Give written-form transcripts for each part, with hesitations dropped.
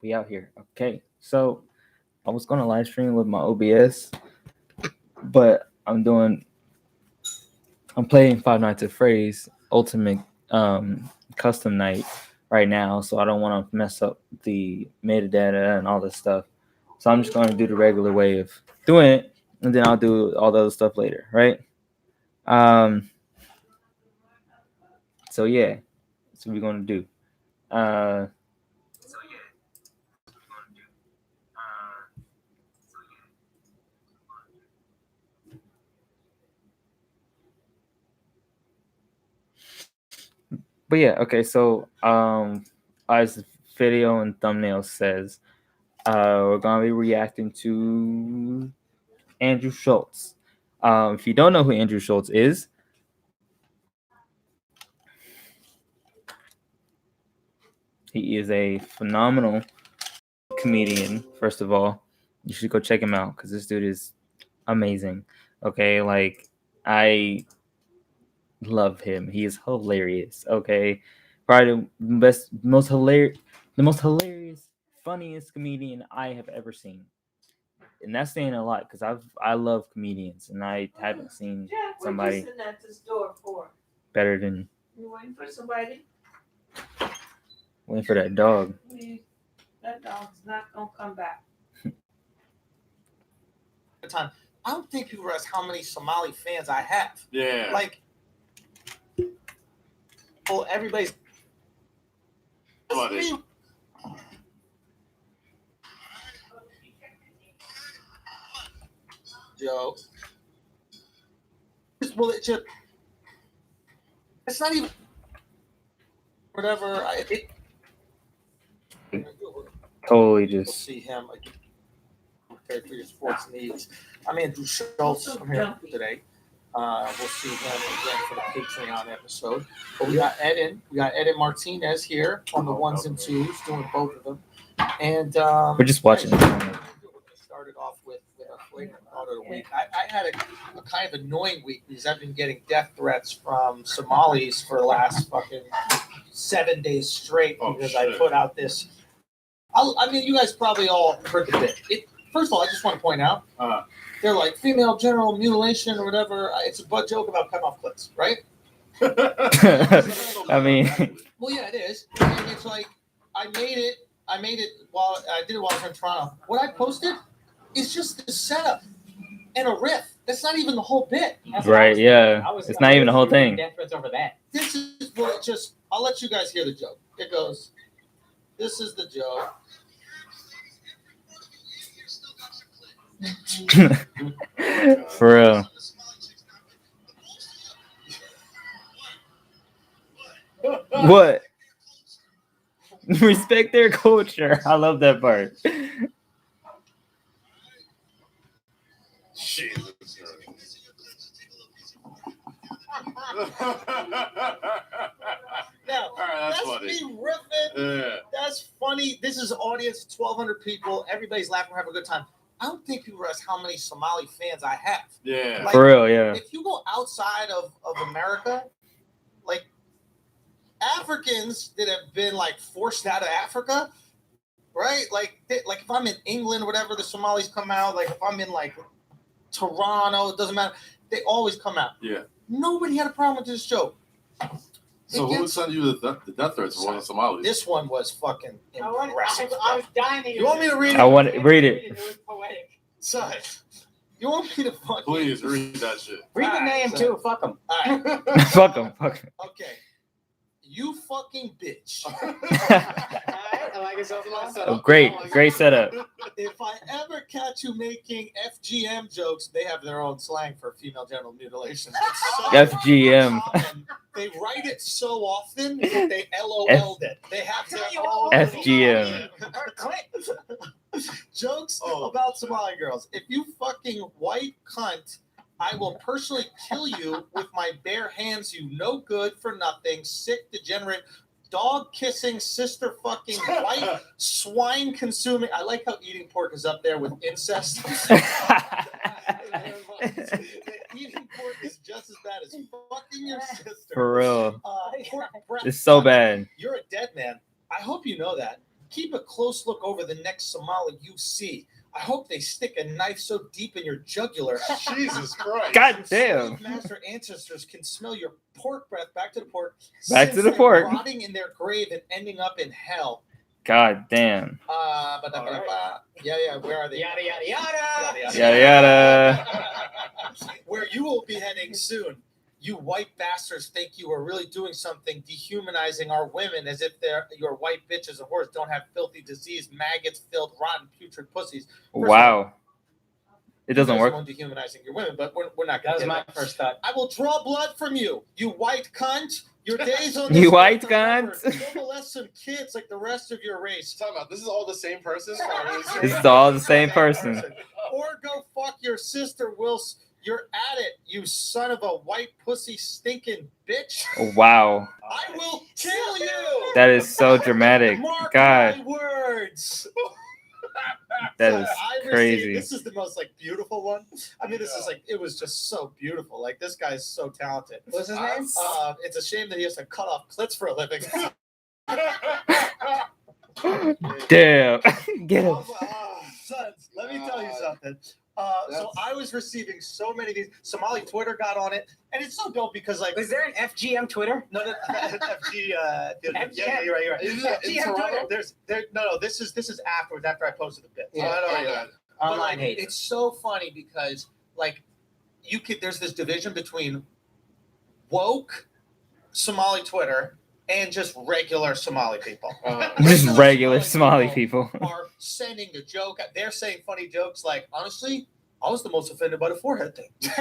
We out here. Okay. So I was gonna live stream with my OBS, but I'm playing Five Nights at Freddy's Ultimate custom night right now, so I don't want to mess up the metadata and all this stuff. So I'm just gonna do the regular way of doing it, and then I'll do all the other stuff later, right? Um so yeah, that's what we're gonna do. Uh But yeah, okay. So, as the video and thumbnail says, we're gonna be reacting to Andrew Schulz. If you don't know who Andrew Schulz is, he is a phenomenal comedian. First of all, you should go check him out because this dude is amazing. Okay, like I love him. He is hilarious. Okay, probably the most hilarious, funniest comedian I have ever seen. And that's saying a lot because I love comedians and I haven't seen somebody at this door for? better than You waiting for somebody? waiting for that dog. That dog's not gonna come back. Time. I don't think people realize how many Somali fans I have. Yeah. Like, well, everybody's. Funny. Joe. Well, it's not even whatever. Totally We'll just see him okay, for your sports needs. I'm Andrew Schulz. I'm here today. We'll see him again for the Patreon episode. But we got Eden Martinez here on the ones and twos, doing both of them. And we're just watching. We started off with a flagrant thought of the week. I had a kind of annoying week because I've been getting death threats from Somalis for the last fucking 7 days straight because I put out this. I mean, you guys probably all heard the bit. First of all, I just want to point out, they're like female genital mutilation or whatever. It's a butt joke about cutting off clits, right? I mean, well, yeah, it is. And it's like I made it while I did it while I was in Toronto. What I posted is just the setup and a riff. That's not even the whole bit. right? Yeah, it's not even the whole thing. Over that. This is what it just. I'll let you guys hear the joke. It goes. This is the joke. For real. What? Respect their culture. I love that part. Jesus. Now, that's that's funny. me riffing. Yeah. That's funny. This is audience, 1,200 people. Everybody's laughing, having a good time. I don't think people realize how many Somali fans I have. Yeah. Like, For real, yeah. If you go outside of America, like Africans that have been like forced out of Africa, right? Like if I'm in England, whatever, the Somalis come out. Like if I'm in like Toronto, it doesn't matter. They always come out. Yeah. Nobody had a problem with this joke. So who sent you the death threats? One of the Somalis. This one was fucking impressive. I was dying to You want me to read it? I want to read it. It was poetic. Son, you want me to fucking... Please read that shit. Read the name too. Fuck them. All right. Fuck them. Fuck 'em. Okay. You fucking bitch. I like it so much. Oh, great setup. If I ever catch you making FGM jokes, they have their own slang for female genital mutilation. It's so FGM. common. They write it so often that they LOL'd it. They have their own FGM. jokes about Somali girls. If you fucking white cunt, I will personally kill you with my bare hands, you no good for nothing, sick, degenerate, dog kissing, sister fucking, white swine consuming. I like how eating pork is up there with incest. Eating pork is just as bad as fucking your sister. For real. Brett, It's so bad. You're a dead man. I hope you know that. Keep a close look over the next Somali you see. I hope they stick a knife so deep in your jugular. Jesus Christ. God damn. Slave master ancestors can smell your pork breath. Back to the pork. Back to since the they're pork. Rotting in their grave and ending up in hell. God damn. Yeah. Where are they? Yada, yada, yada. Yada yada. Where you will be heading soon. You white bastards think you are really doing something, dehumanizing our women as if your white bitches and whores don't have filthy disease, maggots-filled, rotten, putrid pussies. Wow. It doesn't There's work. one dehumanizing your women, but we're not That going was to my first thought. I will draw blood from you, you white cunt. Your days on this You white earth are numbered. cunt. Go molest some kids like the rest of your race. Talking about, this is all the same person? This is all the same person. Or go fuck your sister, whilst you're at it, you son of a white pussy stinking bitch. Wow. I will kill you. That is so dramatic. Mark God, my words. that So is I received- crazy. This is the most beautiful one. I mean, this is it was just so beautiful. This guy is so talented. What's his name? It's a shame that he has to cut off clits for a living. Damn. Get him. Sons, let me tell you something. So I was receiving so many of these. Somali Twitter got on it, and it's so dope because Was there an FGM Twitter? no, FG. Yeah, you're right. Is it in Toronto? No. This is afterwards after I posted the bit. So Yeah. I don't know. But, Online hate. It's so funny because there's this division between woke Somali Twitter and just regular Somali people. Just regular Somali people. Are sending the joke. They're saying funny jokes honestly, I was the most offended by the forehead thing. They're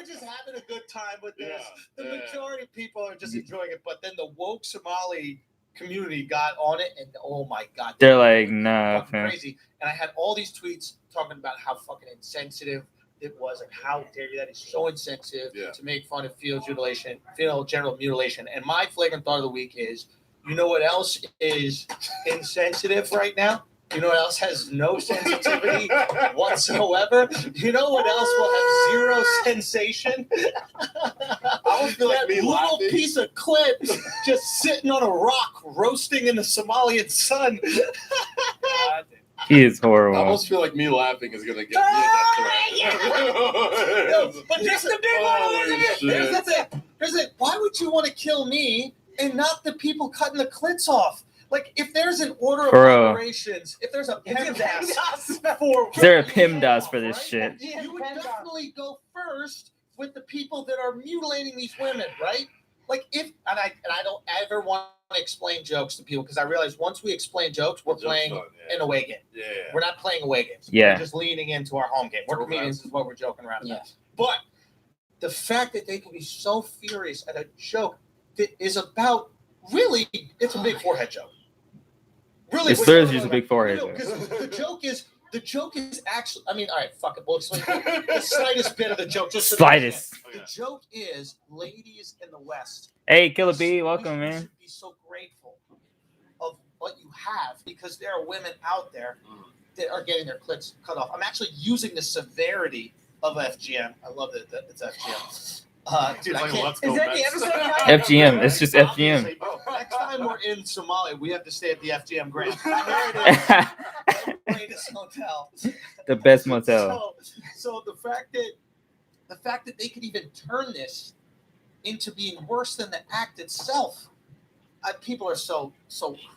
just having a good time with this. The majority of people are just enjoying it, but then the woke Somali community got on it, and oh my god, They're like, nah, fucking fam. crazy. And I had all these tweets talking about how fucking insensitive it was, how dare you, that is so insensitive to make fun of female genital mutilation. And my flagrant thought of the week is, you know what else is insensitive right now? You know what else has no sensitivity whatsoever? You know what else will have zero sensation? I almost feel like That me little laughing. piece of clip just sitting on a rock, roasting in the Somalian sun. He is I horrible. almost feel like me laughing is gonna get me in that thread. No, but there's the big one. Holy shit. There's a. Why would you want to kill me and not the people cutting the clits off? If there's an order of For real. operations, if there's a PEMDAS for Is there a PEMDAS for this right? shit? You would definitely go first with the people that are mutilating these women, right? I don't ever want to explain jokes to people because I realize once we explain jokes, we're playing an away game. Yeah. We're not playing away games. Yeah. We're just leaning into our home game. We're comedians, is what we're joking around about. But the fact that they can be so furious at a joke that is about really, it's a big forehead joke. Really, It's literally just a big forehead joke. Because the joke is actually. I mean, all right, fuck it. We'll explain the slightest bit of the joke. Just so that you Slightest. understand. The joke is, ladies in the West. Hey, Killer B, welcome, we man. should be so grateful of what you have because there are women out there that are getting their clits cut off. I'm actually using the severity of FGM. I love that it's FGM. Dude, I can't. Is that the episode? FGM. It's just FGM. Bro, next time we're in Somalia, we have to stay at the FGM Grand. Greatest hotel. The best motel. So the fact that they could even turn this into being worse than the act itself, people are so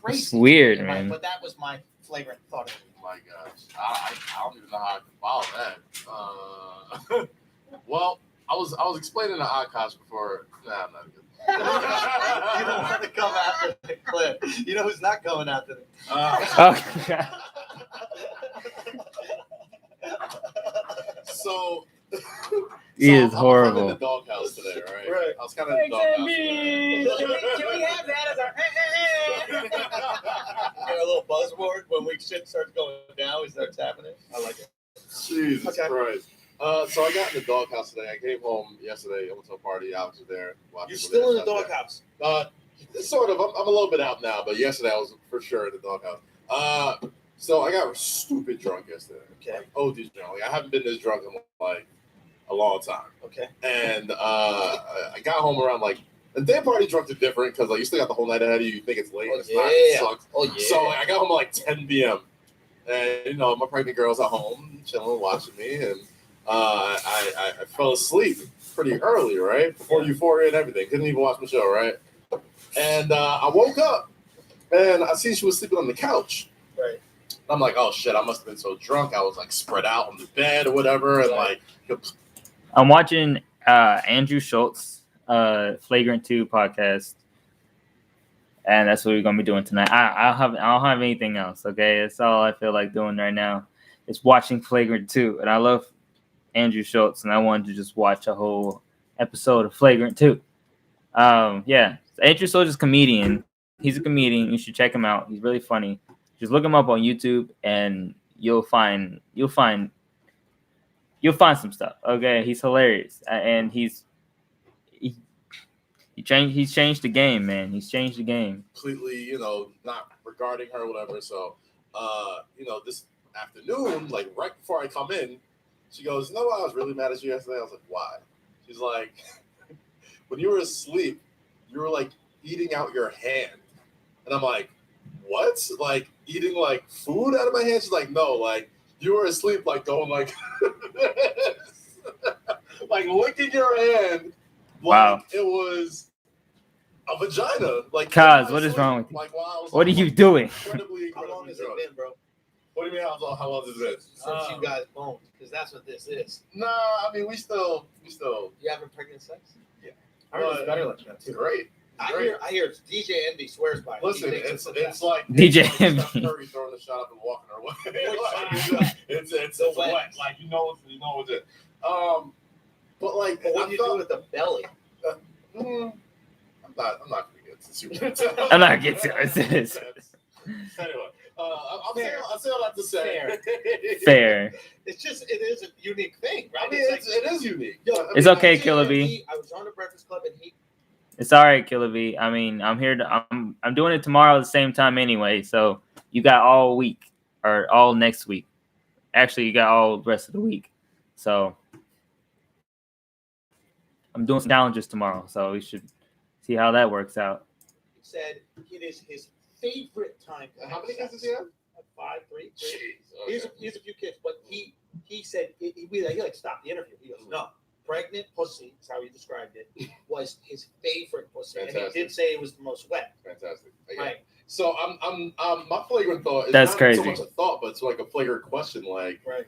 crazy. It's weird, man. But that was my flagrant thought of it. Oh my gosh. I don't even know how I can follow that. Well, I was explaining to Akash before. Nah, I'm not good. You don't want to come after the clip. You know who's not coming after the Oh, God. So He is I'm in the horrible. doghouse today, right? Right. I was kind of in the doghouse Can we have that as our? Get a little buzzword when shit starts going down. We start tapping it. I like it. Jesus Okay. Christ. So I got in the doghouse today. I came home yesterday. I went to a party. I was there. You're still in the doghouse. Sort of. I'm a little bit out now, but yesterday I was for sure in the doghouse. So I got stupid drunk yesterday. Okay. OD drunk. I haven't been this drunk in a long time. Okay. And I got home around And day party drunk are different because like you still got the whole night ahead of you. You think it's late. Oh, It's not. yeah. It sucks. Oh yeah. So like, I got home at like 10 p.m. And you know my pregnant girl's at home chilling, watching me, and I fell asleep pretty early, right before Euphoria and everything. Couldn't even watch my show, right? And I woke up and I seen she was sleeping on the couch. Right. I'm like, oh shit, I must have been so drunk. I was like spread out on the bed or whatever, and like. I'm watching Andrew Schulz, Flagrant 2 podcast, and that's what we're gonna be doing tonight. I don't have anything else. Okay, that's all I feel like doing right now. Is watching Flagrant 2, and I love Andrew Schulz, and I wanted to just watch a whole episode of Flagrant 2. Yeah, Andrew Schulz is a comedian. He's a comedian. You should check him out. He's really funny. Just look him up on YouTube, and you'll find some stuff. Okay, he's hilarious, and he's changed the game, man. He's changed the game. Completely, you know, not regarding her or whatever. So, you know, this afternoon, like right before I come in, she goes, "You know what? I was really mad at you yesterday." I was like, "Why?" She's like, "When you were asleep, you were like eating out your hand," and I'm like, "What? Like eating like food out of my hand?" She's like, "No, like." You were asleep, like going like, like licking your hand. Wow. Like it was a vagina. Like, Kaz, what is wrong with you? Like, wow, What are you doing? Incredibly How long has it drunk. been, bro? What do you mean? How long has it been? Since you guys boned, because that's what this is. Nah, I mean we still. You having pregnant sex? Yeah. I heard it's better like that It's too. great. I hear DJ Envy swears by it. He Listen, thinks it's the best. like DJ it's like Envy. Steph Curry throwing the shot up and walking her way. Which it's The wet. wet. Like you know what's it. But like But what I do you felt- do with the belly? I'm not gonna get into super. I'm not getting to it. Anyway, I'll say all that to say. Fair. It is a unique thing, right? I mean, it is unique. Yo, I It's mean, okay, DJ Killer B. Envy, I was on the Breakfast Club and he. It's all right, Killer V. I mean, I'm here to. I'm doing it tomorrow at the same time anyway. So you got all week or all next week. Actually, you got all the rest of the week. So I'm doing some challenges tomorrow. So we should see how that works out. He said it is his favorite time. To How have many kids sex. does he have? 5, 3. Jeez. Okay. He has a few kids, but he said he like stopped the interview. He goes, no, pregnant pussy is how he described it. Was his favorite pussy, and he Fantastic. did say it was the most wet. Fantastic. Okay. Right. So I'm my flagrant thought is That's not crazy. so much a thought, but it's like a flagrant question. Like Right.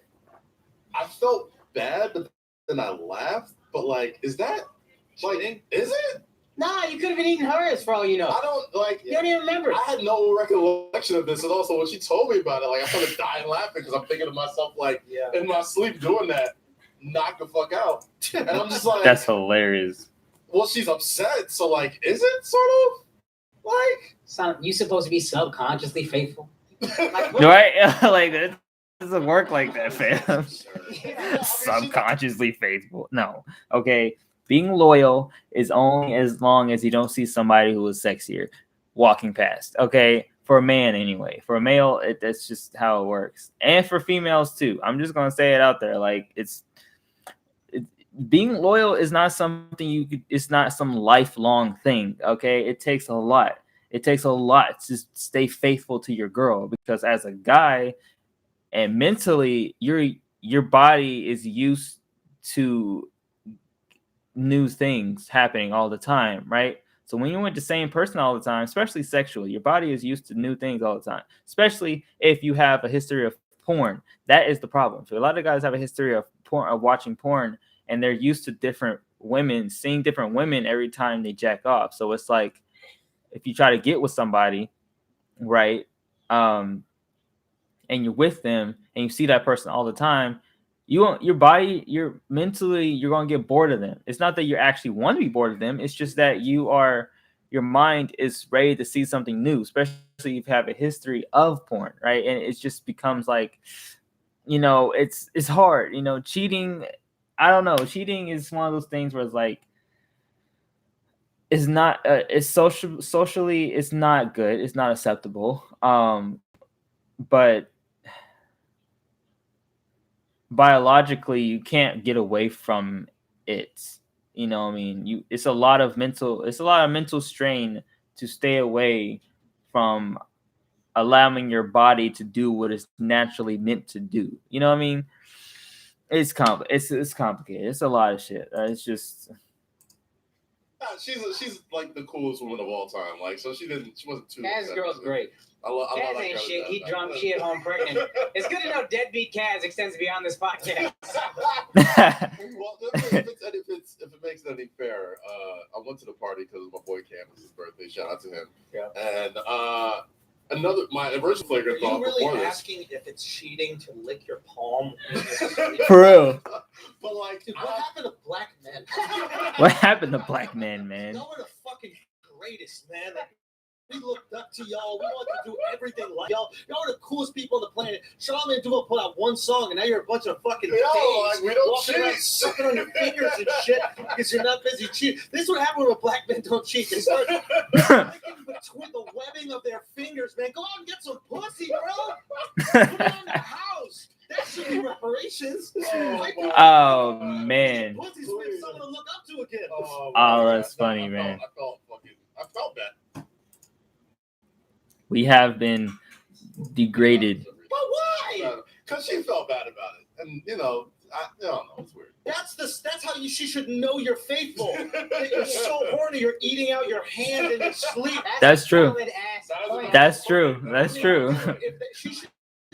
I felt bad, but then I laughed. But like, is that like Cheating? is it? Nah, you could have been eating hers for all you know. I don't like. You don't even remember. I had no recollection of this, and also when she told me about it, like I started dying laughing because I'm thinking to myself like Yeah. in my sleep doing that, knock the fuck out, and I'm just like, That's hilarious. well, she's upset, so like, is it sort of like? Son, you supposed to be subconsciously faithful. Like, what? Right? Like that doesn't work like that, fam. Yeah. Subconsciously faithful. No. Okay. Being loyal is only as long as you don't see somebody who is sexier walking past. Okay. For a man, anyway. For a male, that's just how it works. And for females, too. I'm just going to say it out there. Like, being loyal is not something it's not some lifelong thing. Okay. It takes a lot. It takes a lot to stay faithful to your girl because as a guy and mentally, your body is used to new things happening all the time, right? So when you're with the same person all the time, especially sexually, your body is used to new things all the time, especially if you have a history of porn. That is the problem. So a lot of guys have a history of porn, of watching porn, and they're used to different women, seeing different women every time they jack off. So it's like if you try to get with somebody, right, and you're with them and you see that person all the time, your body, you're gonna get bored of them. It's not that you actually want to be bored of them. It's just that your mind is ready to see something new, especially if you have a history of porn, right? And it just becomes like, it's hard. Cheating. I don't know. Cheating is one of those things where it's like, it's not. It's socially, it's not good. It's not acceptable. But biologically you can't get away from it. You know what I mean? It's a lot of mental strain to stay away from allowing your body to do what it's naturally meant to do. You know what I mean? It's complicated. It's a lot of shit. It's just She's like the coolest woman of all time. Like, so she wasn't too. Kaz girl's great. I love Kaz that ain't girl. shit. He drunk. She at home pregnant. It's good to know deadbeat Kaz extends beyond this podcast. Well, if it makes it any fair, I went to the party because of my boy Campbell's birthday. Shout out to him. Yeah. And my original flagrant Are thought you before really this. asking if it's cheating to lick your palm? for real. But like, Dude, what happened to black men? What happened to black men, man? Y'all were the fucking greatest, man. Like, we looked up to y'all. We wanted to do everything like y'all. Y'all are the coolest people on the planet. Shawn and Duo put out one song, and now you're a bunch of fucking babes like, we don't walking around cheat. sucking on your fingers and shit because you're not busy cheating. This is what happens when black men don't cheat. They start licking between the webbing of their fingers, man. Go out and get some pussy, bro. Put it on the house. That should be reparations. Oh, man. Pussy's been someone to look up to again. Oh, that's funny, man. I felt bad. We have been degraded. But why? Because she felt bad about it, and I don't know, it's weird. That's how she should know you're faithful. That you're so horny, you're eating out your hand in your sleep. That's true. Solid ass point. That's true. That's true. She should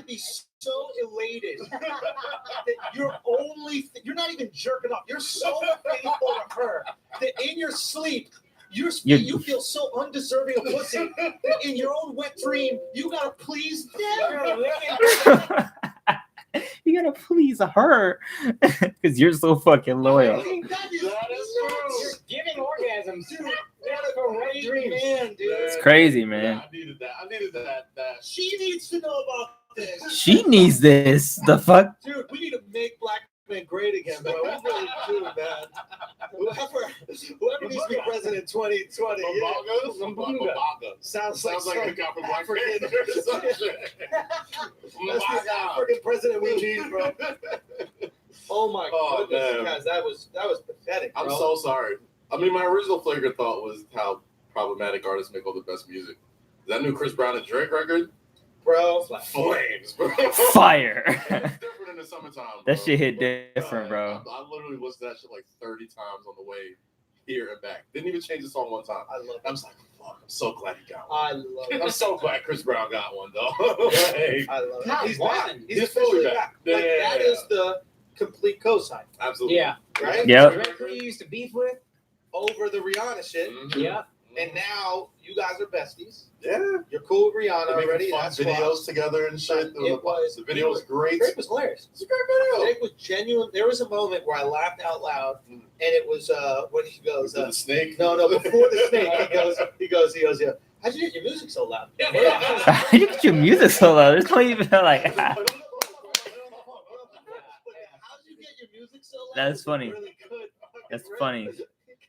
be so elated that you're not even jerking off. You're so faithful to her that in your sleep. You feel so undeserving of pussy that in your own wet dream you gotta please them. You gotta please her because you're so fucking loyal. That is You're giving orgasms. Dude, what a great man, dude. It's crazy, man. Yeah, I needed that. She needs to know about this. She needs this. The fuck? Dude, we need to make black men great again, bro. We really do, man. Whoever needs to be president in 2020. Mbonga. Sounds like a guy from Black African. Panther or some shit. That's the African president we need, bro. Oh my goodness, man. guys, that was pathetic, bro. I'm so sorry. I mean, my original flagrant thought was how problematic artists make all the best music. That new Chris Brown and Drake record, bro. flames, bro. Fire. It's different in the summertime. That bro. shit hit different, bro. I literally listened to that shit like 30 times on the way here and back. Didn't even change the song one time. I love I was like, fuck, I'm so glad he got one. I love it. I'm so glad Chris Brown got one, though. Like, I love it. Not He's one. back. He's He's officially fully back. back. Like, Yeah. that is the complete cosign, absolutely. Yeah. right? Yep. Remember who you used to beef with? Over the Rihanna shit. Mhm. Yeah. And now you guys are besties. Yeah. You're cool with Rihanna They're already. making fun That's videos why. together and shit. The video was great. Drake was hilarious. It's a great video. Drake was genuine. There was a moment where I laughed out loud, and it was when he goes, The snake. no, before the snake, he goes, yeah. How'd you get your music so loud? How you get your music so loud? There's no even like. How'd you get your music so loud? That's funny. Really good. That's funny.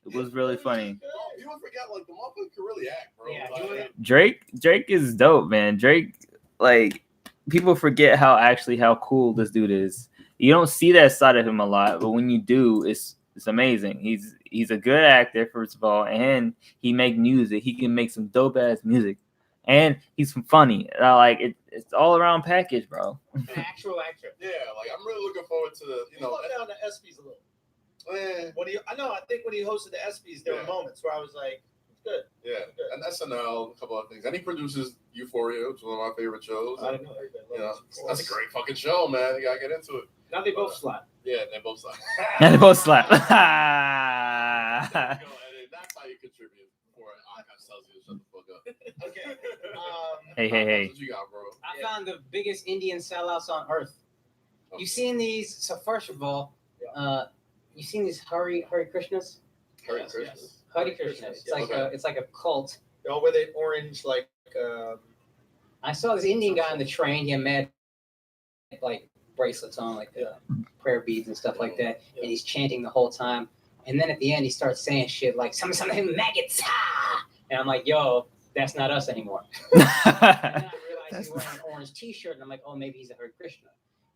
It was really funny. You don't forget, like, the motherfucker can really act, bro. Yeah, Like, Drake is dope, man. Drake, like, people forget how cool this dude is. You don't see that side of him a lot, but when you do, it's amazing. He's a good actor, first of all, and he make music. He can make some dope ass music, and he's funny. It's all around package, bro. An actual actor. yeah, like, I'm really looking forward to the, You know, down the ESPYs a little. eh, I think when he hosted the ESPYs, there were Yeah. moments where I was like, it's good. yeah, and SNL, a couple of things. And he produces Euphoria, which is one of my favorite shows. I didn't know everybody You know, loves it. that's a great fucking show, man. You gotta get into it. Now they both slap. Yeah, they both slap. And they both slap. There you go, and then that's how you contribute before Akash tells you to shut the fuck up. Okay. Hey. What you got, bro? I found the biggest Indian sellouts on earth. Okay. You've seen these. So first of all, you've seen these Hare Krishnas. Hare Yes, Krishna. yes. Hare Krishna. It's like Okay. it's like a cult. Oh, were they orange like? I saw this Indian guy on the train. He had mad like bracelets on, like prayer beads and stuff like that, and he's chanting the whole time. And then at the end, he starts saying shit like something maggots, and I'm like, yo, that's not us anymore. And then I realized he's wearing an orange T-shirt, and I'm like, oh, maybe he's a Hare Krishna.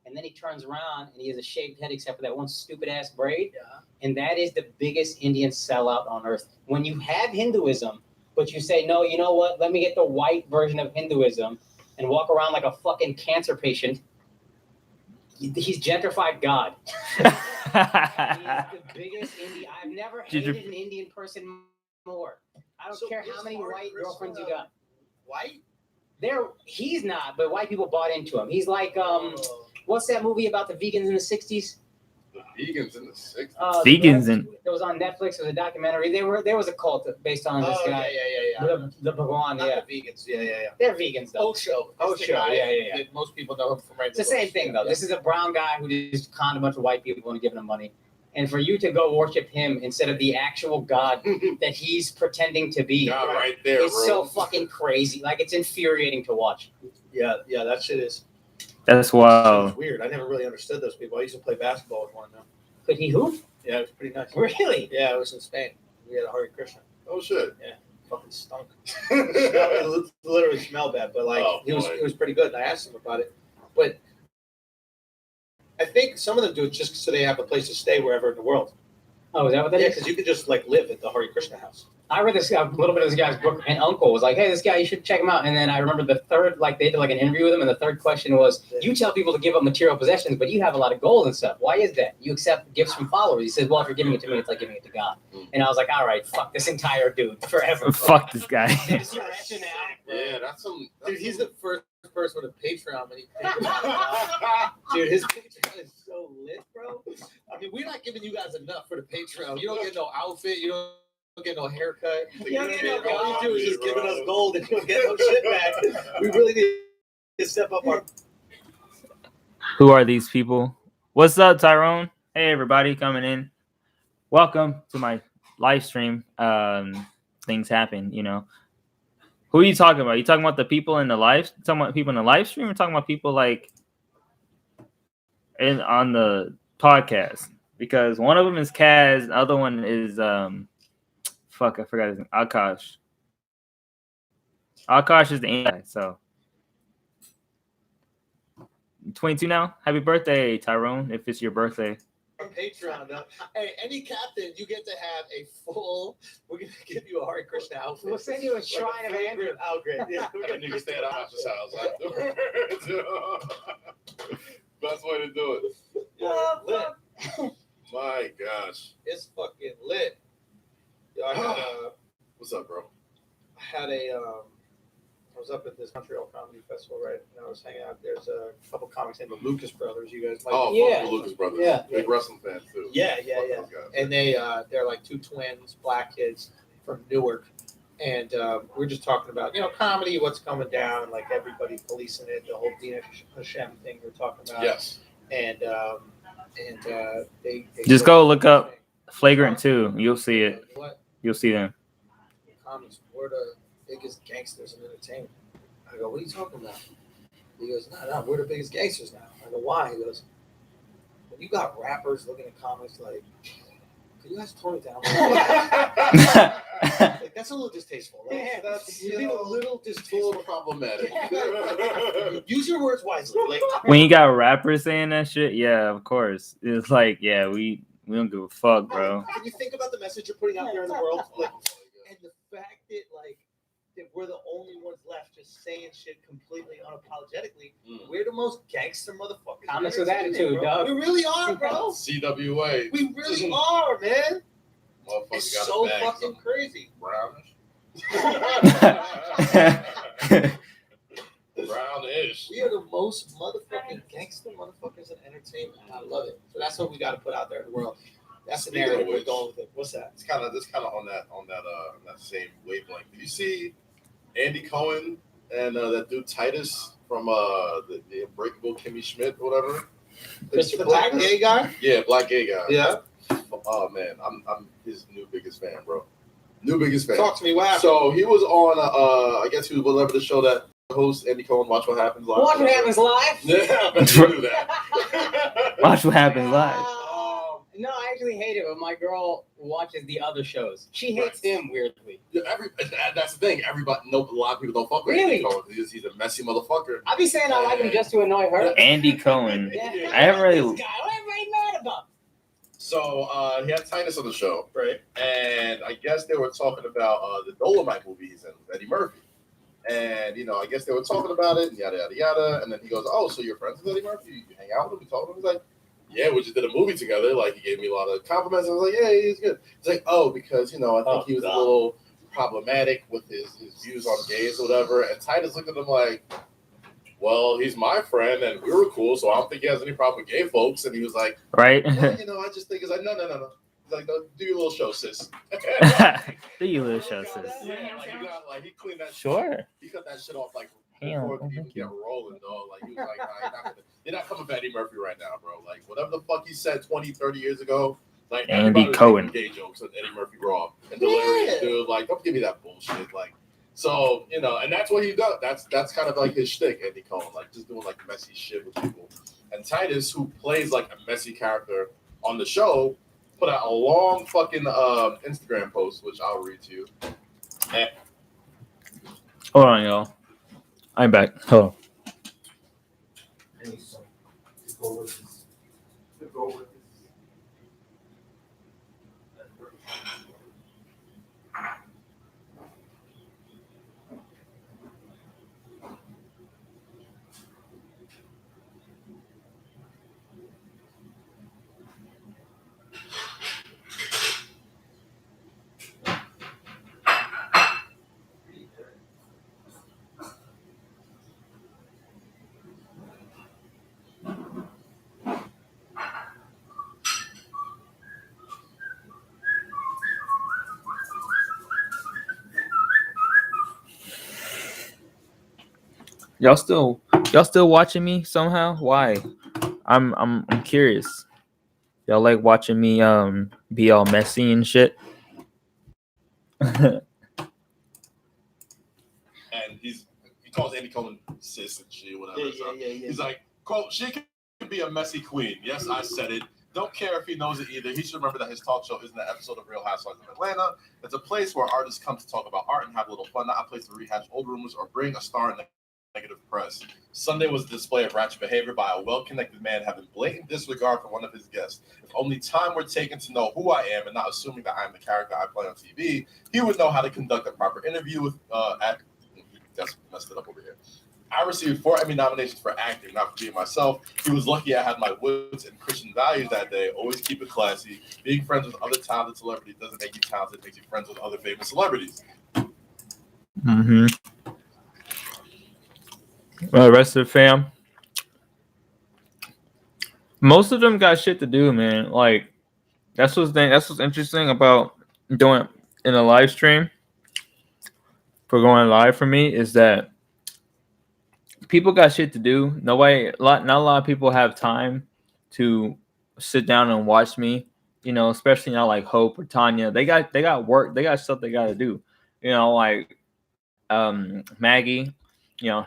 and then he turns around and he has a shaved head except for that one stupid ass braid. Yeah. And that is the biggest Indian sellout on earth. When you have Hinduism, but you say, no, you know what? Let me get the white version of Hinduism and walk around like a fucking cancer patient. He's gentrified God. He is the biggest Indian. I've never hated an Indian person more. I don't care how many white girlfriends you got. White? He's not, but white people bought into him. He's like, what's that movie about the vegans in the 60s? The vegans in the 60s. Vegans in. It was on Netflix. It was a documentary. There was a cult based on this guy. Yeah. The Bhagwan, Not yeah. the vegans. Yeah. They're vegans though. Osho. Yeah. That most people know him from right. It's the same thing though. This is a brown guy who just conned a bunch of white people into giving him money. And for you to go worship him instead of the actual God that he's pretending to be, God, right there, it's so fucking crazy. Like, it's infuriating to watch. Yeah, that shit is. That's wild. It's weird. I never really understood those people. I used to play basketball with one of them. Could he hoop? Yeah, it was pretty nice. Really? Yeah, it was in Spain. We had a Hare Krishna. Oh shit. Fucking stunk. It literally smelled bad, but like it was pretty good. And I asked him about it, but I think some of them do it just so they have a place to stay wherever in the world. Oh, is that what that Yeah, is? because you could just like live at the Hare Krishna house. I read this a little bit of this guy's book, and uncle was like, hey, this guy, you should check him out. And then I remember the third, like, they did like an interview with him, and the third question was, you tell people to give up material possessions, but you have a lot of gold and stuff. Why is that? You accept gifts from followers. He says, well, if you're giving it to me, it's like giving it to God. And I was like, all right, fuck this entire dude forever. Fuck this guy. That's your rationale. Yeah, that's some. Dude, he's the first person with a Patreon when he think about it. Dude, his Patreon is so lit, bro. I mean, we're not giving you guys enough for the Patreon. You don't get no outfit. You don't get no haircut. All you do is just giving us gold and you don't get no shit back. We really need to step up our. Who are these people? What's up, Tyrone? Hey, everybody coming in. Welcome to my live stream. Things happen, you know. Who are you talking about? You talking about the people in the live? Talking about people in the live stream, or talking about people like on the podcast? Because one of them is Kaz, the other one is fuck, I forgot his name. Akash. Akash is the guy. So 22 now. Happy birthday, Tyrone! If it's your birthday. Patreon. Hey, any captain, you get to have a full. We're gonna give you a Hare Krishna outfit. We'll send you a shrine of Andrew. Outfit. Yeah, And you can stay at Akash's house afterwards. Best way to do it. lit. My gosh. It's fucking lit. Yo, What's up, bro? I was up at this Montreal Comedy Festival, right? And I was hanging out. There's a couple comics named the Lucas Brothers. You guys might. Oh, Yeah. fuck the Lucas brothers. Yeah. Big wrestling fans too. Yeah. Fuck those guys. And they're like two twins, black kids from Newark, and we're just talking about comedy, what's coming down, like everybody policing it, the whole Dina Hashem thing we're talking about. Yes. And they Just go look up Flagrant 2. You'll see it. What You'll see them. comics? We're the biggest gangsters in entertainment. I go, what are you talking about? He goes, no, we're the biggest gangsters now. I go, why? He goes, when you got rappers looking at comics like, can you guys tone it down? Like, that's a little distasteful. Right? Yeah, that's You're being a little a distasteful. little problematic. Use your words wisely. Like, When you got rappers saying that shit, yeah, of course. It's like, yeah, we don't give a fuck, bro. Can you think about the message you're putting out there in the world? Like, and the fact that that we're the only ones left just saying shit completely unapologetically. We're the most gangster motherfuckers. Comics with attitude, bro. dog. We really are, bro. CWA. We really are, man. Motherfucker It's got so a bag, fucking crazy. brownish. Brownish. We are the most motherfucking gangster motherfuckers in entertainment. I love it. So that's what we got to put out there in the world. That's the Speaking narrative of we're which, going with it. What's that? It's kind of on that same wavelength. Did you see Andy Cohen and that dude Titus from the Unbreakable Kimmy Schmidt or whatever? The black gay guy? Yeah, black gay guy. Yeah. Oh man, I'm his new biggest fan, bro. New biggest fan. Talk to me. What happened? So he was on I guess he was whatever the show that host Andy Cohen, Watch What Happens Live. Watch What Happens Live? Yeah, I bet you knew that. Watch What Happens live. And No, I actually hate it, but my girl watches the other shows. She hates him weirdly. Yeah, that's the thing. Everybody, a lot of people don't fuck with Really? Andy Cohen because he's a messy motherfucker. I be saying I like him just to annoy her. Andy Cohen. Yeah, I haven't really. This guy, what am I mad about? So he had Titus on the show, Right. and I guess they were talking about the Dolomite movie he's in with Eddie Murphy. And, I guess they were talking about it, and yada, yada, yada. And then he goes, oh, so you're friends with Eddie Murphy? You hang out with him? You talk to him? He's like, yeah, we just did a movie together. Like, he gave me a lot of compliments. I was like, yeah, he's good. He's like, oh, because, I think he was a little problematic with his views on gays or whatever. And Titus looked at him like, well, he's my friend, and we were cool, so I don't think he has any problem with gay folks. And he was like, Right? well, I just think it's like, no. He's like, no, do your little show, sis. Do you little show, sis? Yeah, he cleaned that. Sure. He cut that shit off like Damn, before it could even thank you. get rolling, dog. Like, he was like, nah, you're not coming for Eddie Murphy right now, bro. Like, whatever the fuck he said 20, 30 years ago, like, Andy everybody was Cohen. making gay jokes with Eddie Murphy raw and delirious, dude. Like, don't give me that bullshit. Like, so, and that's what he does. That's kind of like his shtick, Andy Cohen, like, just doing, like, messy shit with people. And Titus, who plays, like, a messy character on the show, put out a long fucking Instagram post, which I'll read to you. And Hold on, y'all. I'm back. Hold on. Y'all still watching me somehow? Why? I'm curious. Y'all like watching me be all messy and shit? and he calls Andy Cohen sis and shit, whatever. Yeah. He's like, quote, she can be a messy queen. Yes, I said it. Don't care if he knows it either. He should remember that his talk show isn't an episode of Real Housewives of Atlanta. It's a place where artists come to talk about art and have a little fun, not a place to rehash old rumors or bring a star in the negative press. Sunday was a display of ratchet behavior by a well-connected man having blatant disregard for one of his guests. If only time were taken to know who I am and not assuming that I'm the character I play on TV, he would know how to conduct a proper interview with that's messed it up over here. I received 4 Emmy nominations for acting, not for being myself. He was lucky I had my woods and Christian values that day. Always keep it classy. Being friends with other talented celebrities doesn't make you talented. It makes you friends with other famous celebrities. Mm-hmm. Well, the rest of the fam, most of them got shit to do, man. Like, that's what's interesting about doing in a live stream for going live for me is that people got shit to do. Not a lot of people have time to sit down and watch me. Especially now like Hope or Tanya. They got work. They got stuff they got to do. Like Maggie.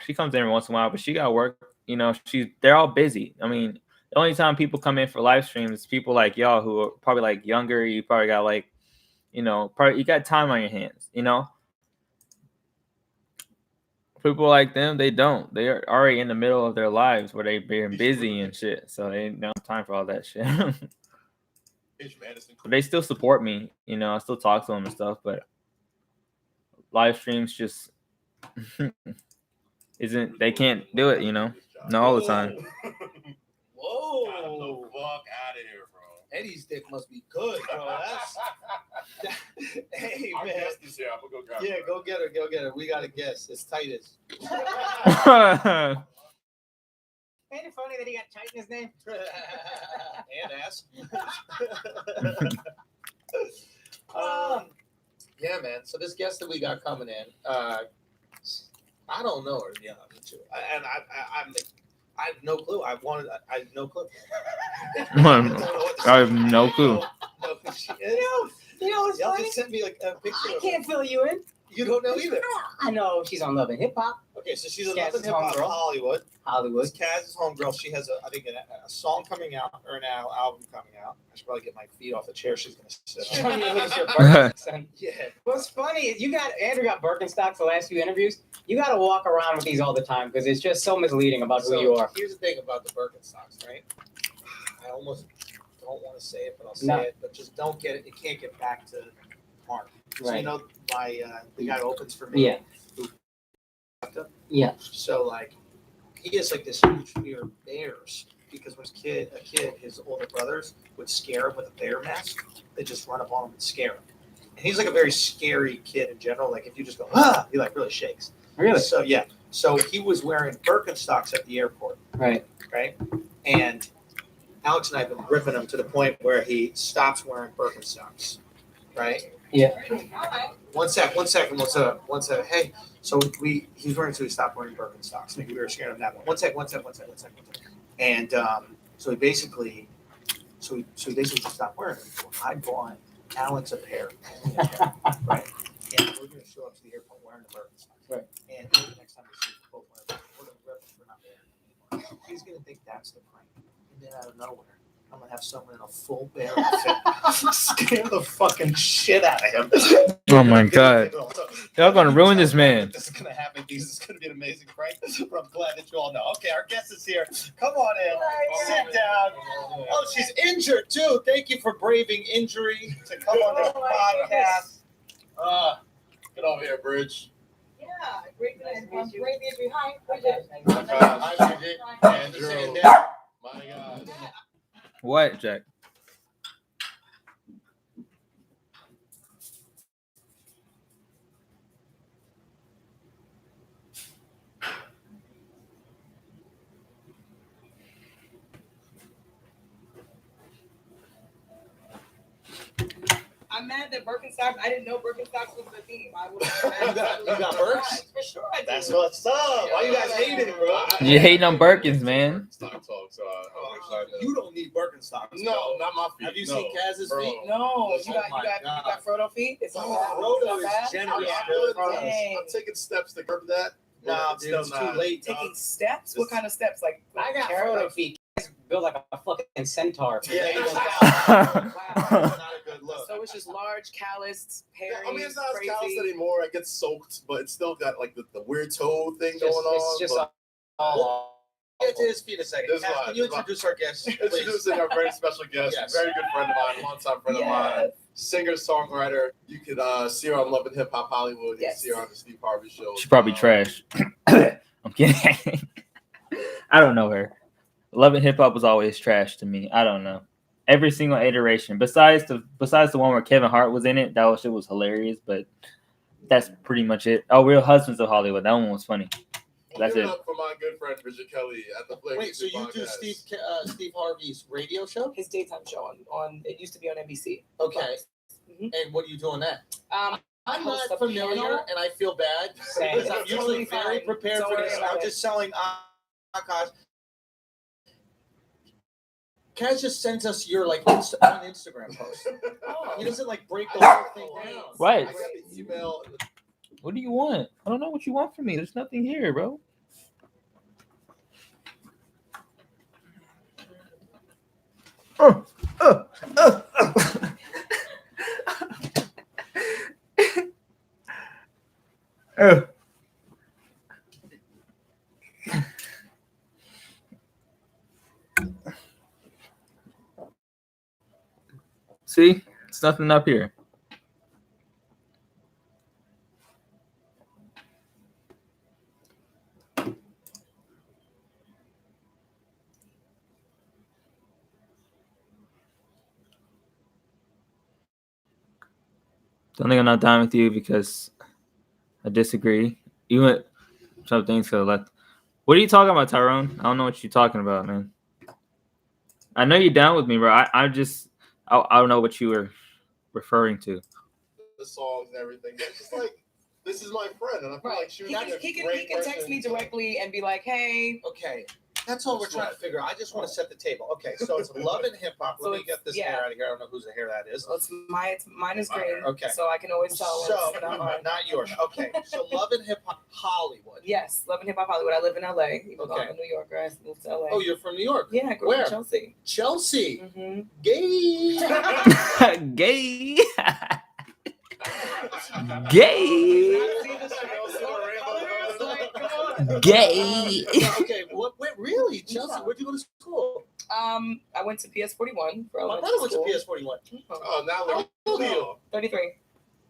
She comes in every once in a while, but she got work. They're all busy. I mean, the only time people come in for live streams is people like y'all who are probably like younger. You probably got like, probably you got time on your hands. People like them, they don't. They are already in the middle of their lives where they're being busy and shit. So they don't have time for all that shit. But they still support me. I still talk to them and stuff. But live streams just they can't do it. Not all the time. Whoa. Got him the fuck out of here, bro. Eddie's dick must be good, bro. Hey, Our man. guest is here. I'm gonna go grab Yeah, her. go get her. We got a guest. It's Titus. Ain't it funny that he got Tight in his name? And ass. Yeah, man. So this guest that we got coming in, I don't know her, to be honest with you. I have no clue. I have no clue. I have no clue. No, she is. You know what's Y'all funny? just sent me like a picture. I of can't fill you in. You don't know either. I know she's on Love and Hip Hop, Okay, so she's a Kaz's Love and Hip Hop homegirl. Hollywood. Hollywood. This Kaz's homegirl. She has a song coming out or an album coming out. I should probably get my feet off the chair. She's gonna sit on. Yeah. What's funny is Andrew got Birkenstocks the last few interviews. You got to walk around with these all the time because it's just so misleading about who you are. Here's the thing about the Birkenstocks, right? I almost don't want to say it, but I'll say No. it. But just don't get it. You can't get back to Mark. So Right. you know my the guy who opens for me. Yeah. Yeah. So like he has like this huge fear of bears because when he was a kid, his older brothers would scare him with a bear mask. They just run up on him and scare him. And he's like a very scary kid in general. Like if you just go, he like really shakes. Really? So yeah. So he was wearing Birkenstocks at the airport, Right. right? And Alex and I have been ripping him to the point where he stops wearing Birkenstocks, right? Yeah. One second. Hey, so he's wearing, so he stopped wearing Birkenstocks. Maybe we were scared of that one. One second. And so he basically just stopped wearing them. So I bought Alex a pair, right? And we're gonna show up to the airport wearing the Birkenstocks, Right? And maybe next time we see him both wearing them, we're gonna rip them for not wearing them. He's gonna think that's the prank, and then out of nowhere, I'm gonna have someone in a full bear outfit scare the fucking shit out of him. Oh my God. Y'all gonna ruin this man. This is gonna happen. This is gonna be an amazing prank. But I'm glad that you all know. Okay, our guest is here. Come on in. Sit down. Oh, she's injured too. Thank you for braving injury to come on this podcast. Get over here, Bridge. Yeah, great to meet you. Great to meet you. Hi, Hi, Bridget. Andrew. My God. What, Jack? I'm mad that Birkenstocks. I didn't know Birkenstocks was the theme. I would. You got Birks? For sure, I did. That's what's up. Why you guys hating it, bro? You hating on Birkins, man. Stock talk, so You don't need Birkenstocks. no, not my feet. Have you no. seen Kaz's Bro. feet? No, Oh my you got Frodo feet. It's not bad. Frodo It's not is bad. generous, Yeah. dude. Dang. I'm taking steps to curb that. Nah, but dude, it's too late. Taking steps. What kind of steps? Like I got carrot Frodo feet. He's built like a fucking centaur. Yeah, Wow. That's not a good look. So it's just large, calloused, hairy, Yeah, I mean, it's not as crazy. calloused anymore. It gets soaked, but it's still got like the weird toe thing Just- going on. It's just but all. Get to his feet a second. This Kaz, one, can you this one. introduce our guest, please? introducing our very special guest, Yes. very good friend of mine, longtime friend of mine, singer, songwriter. You can see her on Love and Hip Hop Hollywood. You can Yes. see her on the Steve Harvey show. She's probably trash. I'm kidding. I don't know her. Love and Hip Hop was always trash to me. I don't know. Every single iteration, besides the one where Kevin Hart was in it, that shit was hilarious. But that's pretty much it. Oh, Real Husbands of Hollywood. That one was funny. That's Give it. up for my good friend Bridget Kelly at the Flagrant Wait, so you do podcast. Steve Harvey's radio show? His daytime show on it used to be on NBC. Okay. Mhm. And what are you doing that? I'm Host not a familiar, panel. and I feel bad Same. because I'm usually Totally very fine. prepared Don't for worry this. about I'm it. just selling Akash. Kaz just sends us your like on Instagram post. Oh. He doesn't like break the whole thing down. Right. I got the email. What do you want? I don't know what you want from me. There's nothing here, bro. See, it's nothing up here. Don't think I'm not down with you because I disagree. You went some things to the left. What are you talking about, Tyrone? I don't know what you're talking about, man. I know you're down with me, bro. I don't know what you were referring to. The songs and everything. It's just like, this is my friend, and I feel like she was He can text me directly and be like, "Hey, Okay. That's all we're trying to figure out. I just want to set the table. Okay, so it's love and hip hop. So Let me get this yeah. hair out of here. I don't know whose hair that is. So mine is green. Okay. So I can always tell So, it's not mine. not yours. Okay, so love and hip hop Hollywood. Yes, Love and Hip Hop Hollywood. I live in LA. Even though Okay. I'm a New Yorker, I moved to LA. Oh, you're from New York. Yeah, I grew Where? up in Chelsea. Chelsea. Mm-hmm. Gay. Gay. Gay. Gay. Okay, what really? Chelsea, where'd you go to school? I went to PS41 for My elementary brother went school. to PS41. Oh, now How old are you? 33.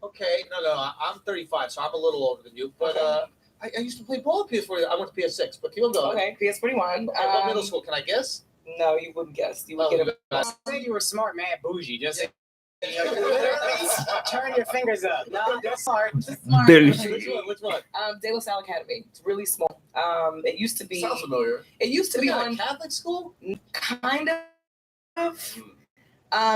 Okay, no, I'm 35, so I'm a little older than you. But I used to play ball at PS40. I went to PS6, but keep on going. Okay, PS41. Okay, what middle school? Can I guess? No, you wouldn't guess. You would Oh, get a I said you were smart, man. Bougie. Just turn your fingers up. No, that's smart. smart. Which one? De La Salle Academy. It's really small. It used to be. Sounds familiar. It used to be Isn't that on a Catholic school? kind of.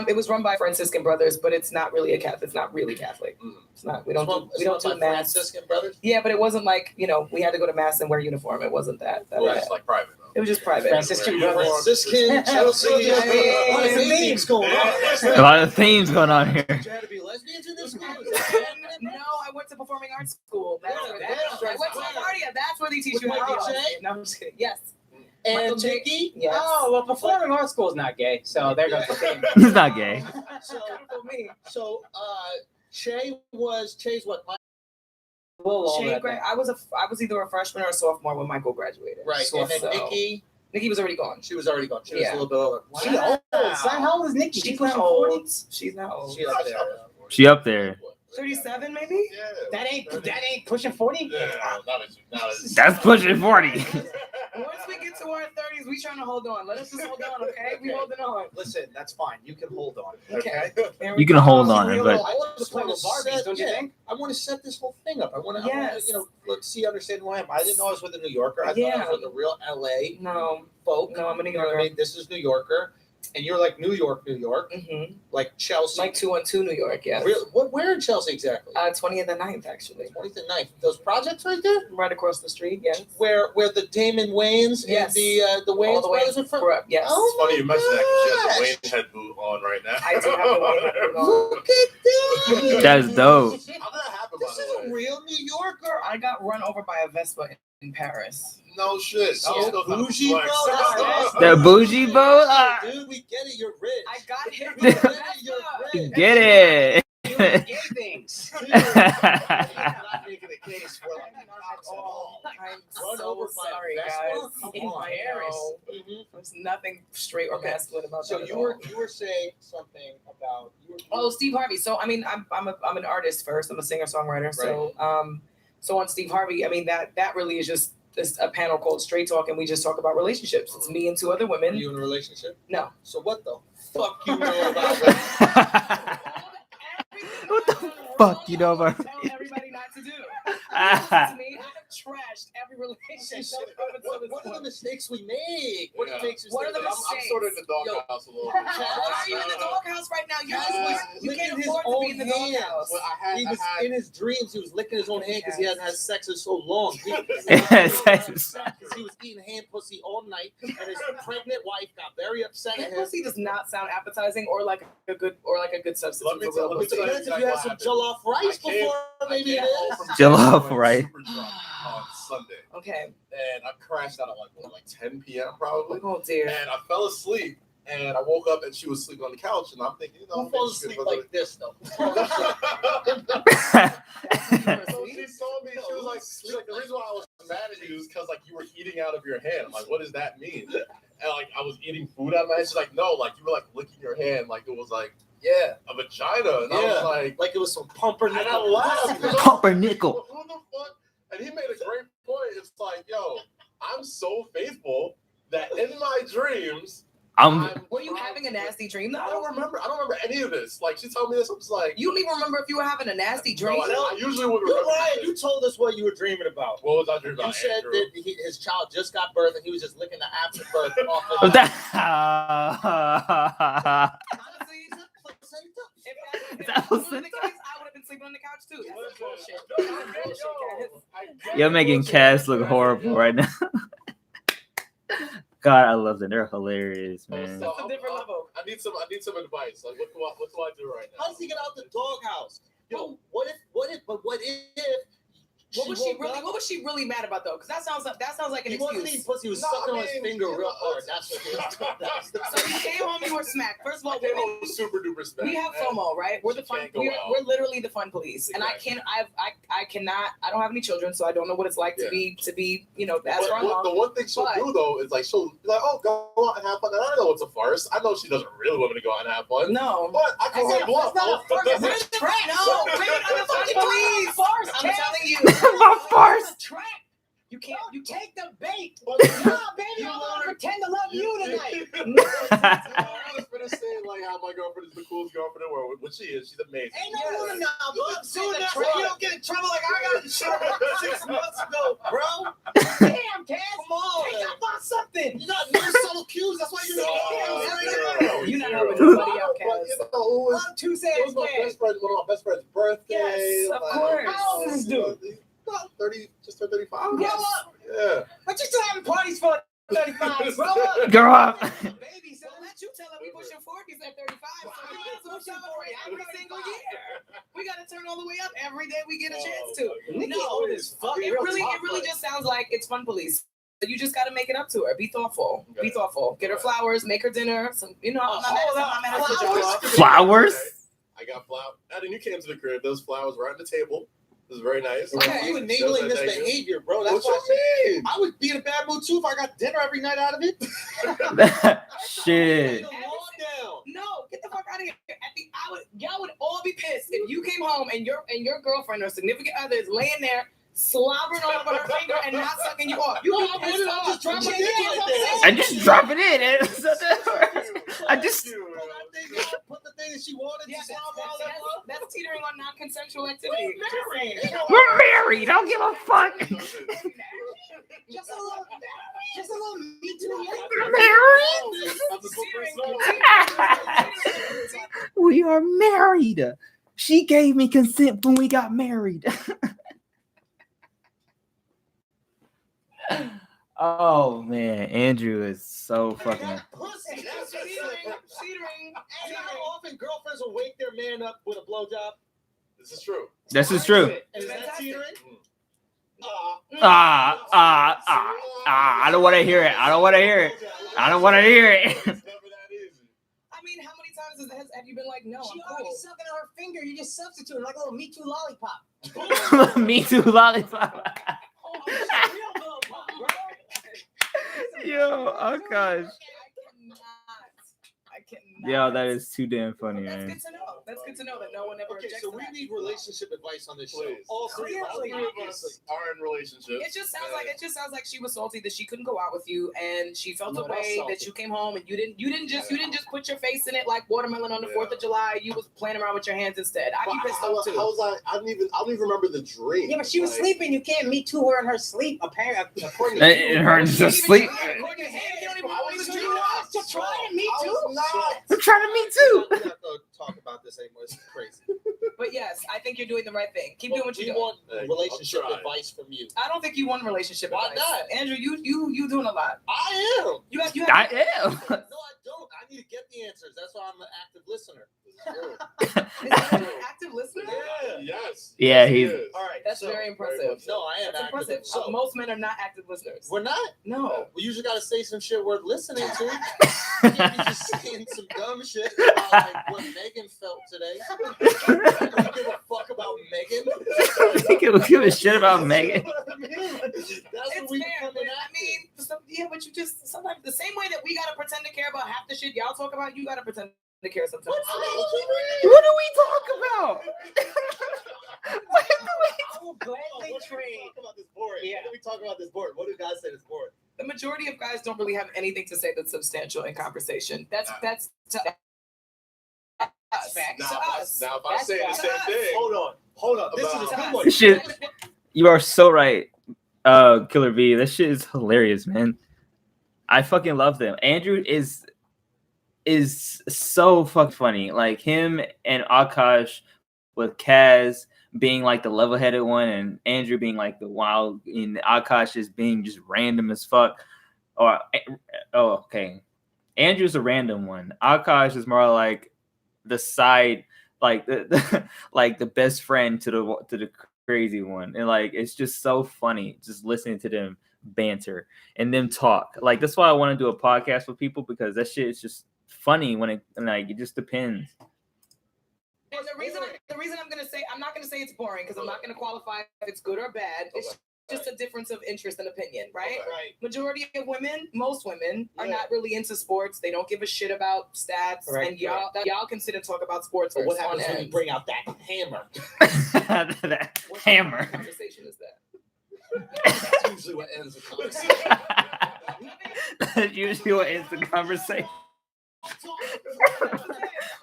It was run by Franciscan brothers, but it's not really a Catholic. It's not really Catholic. It's not. We don't do mass. Franciscan brothers. Yeah, but it wasn't like we had to go to mass and wear uniform. It wasn't that. Well, it's like private though. It was just private. Franciscan brothers. Franciscan Chelsea. Hey, What is themes going A on? lot of themes going on here. Did you have to be lesbians in this school? No, I went to performing arts school. That's Yeah, where yeah, I went to LaGuardia. That's where they teach With you how to Michael be J? lesbian. No, I'm just kidding. Yes. And Mickey? Yes. Oh, well, performing arts school is not gay, so there goes the thing. He's not gay. For me. So Che's what? We'll all Shay let gra- that. I was either a freshman or a sophomore when Michael graduated. Right. And then So- Nikki was already gone. She was already gone. She was Yeah. a little bit older. She old. Son, how old is Nikki? She's pushing not old. 40? She's not old. She up there. She up there. 37 maybe? Yeah. That ain't pushing 40. Yeah, not as That's pushing 40. Once we get to our 30s, we trying to hold on. Let us just hold on, okay? We holding on. Listen, that's fine. You can hold on. Okay. There we You can go. hold on, Real but little- I want to play with Barbies, don't you think? I want to set this whole thing up. I want to, Yes. let's see, understand who I am. I didn't know I was with a New Yorker. I thought I was with a real LA No. folk. No, I'm a New You know what I Yorker. mean? This is New Yorker, and you're like New York, Mm-hmm. like Chelsea. Like 212 New York, yes. Where in Chelsea exactly? 20th and 9th, actually. 20th and 9th. Those projects right there, Right across the street, yes. where the Damon Wayans Yes. and the Wayans All the brothers way are from. correct, yes. Oh, It's funny you mentioned that because she has a gosh. Wayne head boot on right now. I do have the Wayne head boot on. Look at that! that's dope. How did that happen, This by is the a way? real New Yorker. I got run over by a Vespa in Paris. No shit. So I'm still kind of bougie, bro. perplexed. That's The bougie boat? Ah. Dude, we get it. You're rich. I got hit We with a get it. You're Vespa. rich. Get it. Doing gay things. Dude, you're not making a case for like cops at all. I'm Run so over by a sorry, Vespa? guys. Come In on. Paris. Mhm. There's nothing straight or Okay. masculine about So that. at you all. were saying something about Oh, Steve Harvey. So I mean, I'm an artist first. I'm a singer songwriter. So on Steve Harvey, I mean that really is just a panel called Straight Talk, and we just talk about relationships. It's me and two other Are women. you in a relationship? No. So what the fuck you know about that? What the fuck you know about? Tell everybody not to do. Listen to me. I've trashed every relationship up until this What are the point. mistakes we make? What Yeah. makes us What are think the that I'm sort of in the doghouse a little bit. Why are you in the doghouse right now? You're you licking can't his afford to own be in the hands. doghouse. Well, I He had was in his dreams. He was licking his own hand because he hadn't had sex in so long. He was eating hand pussy all night, and his pregnant wife got very upset at Hand him. pussy does not sound appetizing or like a good substitute Let me for tell- real let me pussy. tell you Depends if you had some jollof rice I came- before, maybe it is. Jollof rice. Super drunk on Sunday, Okay. and I crashed out at like 10 p.m. probably, Oh dear. and I fell asleep. And I woke up and she was sleeping on the couch, and I'm thinking, you know, Who falls asleep like this though? So she told me, she was like, the reason why I was mad at you is because like you were eating out of your hand. I'm like, what does that mean? And like I was eating food out of my hand. She's like, no, like you were like licking your hand, like it was like Yeah, a vagina. And I Yeah. was like like it was some pumpernickel. and I laughed. Pumpernickel. Who the fuck? And he made a great point. It's like, yo, I'm so faithful that in my dreams, Were you having a nasty dream I though? don't remember any of this. Like she told me this, I was like, You don't even remember if you were having a nasty dream? no, I usually would You're remember. lying. this. You told us what you were dreaming about. What was I dreaming You about? said Andrew? that his child just got birth and he was just licking the afterbirth off Oh, the that. Honestly, if That that was was the it. case, I would have been sleeping on the couch too. That's bullshit. That's bullshit, Cass. You're making Cass look horrible right now. God, I love them. They're hilarious, man. So That's a different level. I need some advice. Like, what do I do right now? How does he get out the doghouse? Yo, what if? What was she really mad about though? Because that sounds like an He wasn't eating excuse. pussy. He was sucking on his finger real hard. That's what he was doing. So you came home, you were smacked. First of all, They women, were super duper smack. we have FOMO, right? We're the She fun. can't go out. We're literally the fun police, and Exactly. I cannot. I don't have any children, so I don't know what it's like to be as But far along. the one thing she'll do though is like she'll be like, oh, go out and have fun. And I know it's a farce. I know she doesn't really want me to go out and have fun. No. But I call her bluff. No, we're the fucking police. Farce, I'm Kev. telling you. A farce. It's a trap. You can't. You take the bait. But Nah, baby, I want to pretend to love you tonight. I was gonna say like how my girlfriend is the coolest girlfriend in the world, which she is. She's amazing. Ain't no woman now, but Soon the as trap. you don't get in trouble like I got in trouble 6 months ago, bro. Damn, Cass. Come on. Take up on something. You got no subtle cues. That's why you're You're not helping Zero. nobody out, But Kaz. you know, who was On Tuesday, it was my best friend, one of my best friend's birthday. Yes, of like, course. How old is this dude? About 30, just turned 35. Yes. Yeah. But you still having parties for 35. Grow up. Grow up. Baby, so So let you tell her we pushing 40s at 35. So we gotta celebrate every single year. We gotta turn all the way up every day we get a chance to. Nikki No, old as fuck. It really just sounds like it's fun police. You just gotta make it up to her. Be thoughtful. Be thoughtful. Get her flowers. Make her dinner. Some, I'm not mad at you. Flowers? I got flowers. And you came to the crib. Those flowers were on the table. It was very nice. Okay. You enabling this Thank you. behavior, bro. That's What why you mean? I would be in a bad mood too if I got dinner every night out of it. Shit. Calm down. No, get the fuck out of here. Y'all would all be pissed if you came home and your girlfriend or significant other is laying there slobbering all over her finger and not sucking you off. You No, be I pissed wouldn't. off. I'm just dropping Yeah, it that's like what I'm that. I just drop it in. I just. Put the thing that she wanted Yeah, to slob all that love. that's teetering on non-consensual activity. We're married. I don't give a fuck. Just a little me too. We are married. She gave me consent when we got married. Oh man, Andrew is so fucking. Pussy. That's Teetering. You know how often girlfriends will wake their man up with a blowjob? This is true. This is true. And is that teetering? I don't want to hear it. I don't want to hear it. I don't want to hear it. It's never that easy. I mean, how many times have you been like, no, She I'm already cool? sucking on her finger. You just substitute like a little Me Too lollipop. Me too, lollipop. Oh, it's a real lollipop, bro. Yo, oh gosh. I cannot. Yo, that is too damn funny, That's man. good to know. That's good to know that no one ever Okay, objects so to we that. need relationship advice on this show. Please. All three of us. Are in relationships. It just sounds like she was salty that she couldn't go out with you, and she felt No, a not way salty. that you came home and you didn't just put your face in it like watermelon on the 4th of July. You was playing around with your hands instead. I'd be pissed off too. How was I don't even remember the dream. Yeah, but she was Like, sleeping. You can't Me Too her in her sleep. Apparently, according to And you. her just sleep. According to him, you don't even know I what he was was doing. just trying to Me I Too. was not. I'm trying to me too. We're not going to talk about this anymore. It's crazy. But yes, I think you're doing the right thing. Keep doing what we you're doing. want Hey, relationship I'm trying. advice from you. I don't think you want relationship Why advice. not? Andrew, you doing a lot. I am. You have I am. No, I don't. I need to get the answers. That's why I'm an active listener. Is Andrew an active listener? Yeah. Yes. Yeah, Yes, he he's- is. All right. That's so, very impressive. No, I am That's active. impressive. So, Most men are not active listeners. we're not. No. We usually got to say some shit worth listening to. You can't be just saying some dumb shit about like what Megan felt today. I don't give a fuck about Megan. Give a shit about Megan. That's what It's we fair, becoming but I mean, but you just sometimes the same way that we gotta pretend to care about half the shit y'all talk about, you gotta pretend to care sometimes. What do we talk about? I will gladly trade. Talk about this board. Yeah. What do we talk about this board? What do guys say this board? The majority of guys don't really have anything to say that's substantial in conversation. That's to us. Facts. To us. Now, if I That's say the facts. same thing, Hold on. This is a About- good one. This shit, you are so right, Killer B. This shit is hilarious, man. I fucking love them. Andrew is so fucking funny. Like him and Akash with Kaz being like the level-headed one and Andrew being like the wild and Akash just being just random as fuck. Or okay. Andrew's a random one. Akash is more like the side, like like the best friend to the crazy one, and like it's just so funny just listening to them banter and them talk. Like that's why I want to do a podcast with people, because that shit is just funny when it just depends. And the reason I'm gonna say, I'm not gonna say it's boring, because I'm not gonna qualify if it's good or bad. It's just a difference of interest and opinion, right? Right. Majority of women, most women, are not really into sports. They don't give a shit about stats, and y'all can sit and talk about sports. But what on happens when you end. bring out that hammer? That What hammer. kind of conversation is that? That's usually what ends the conversation. That's usually what ends the conversation.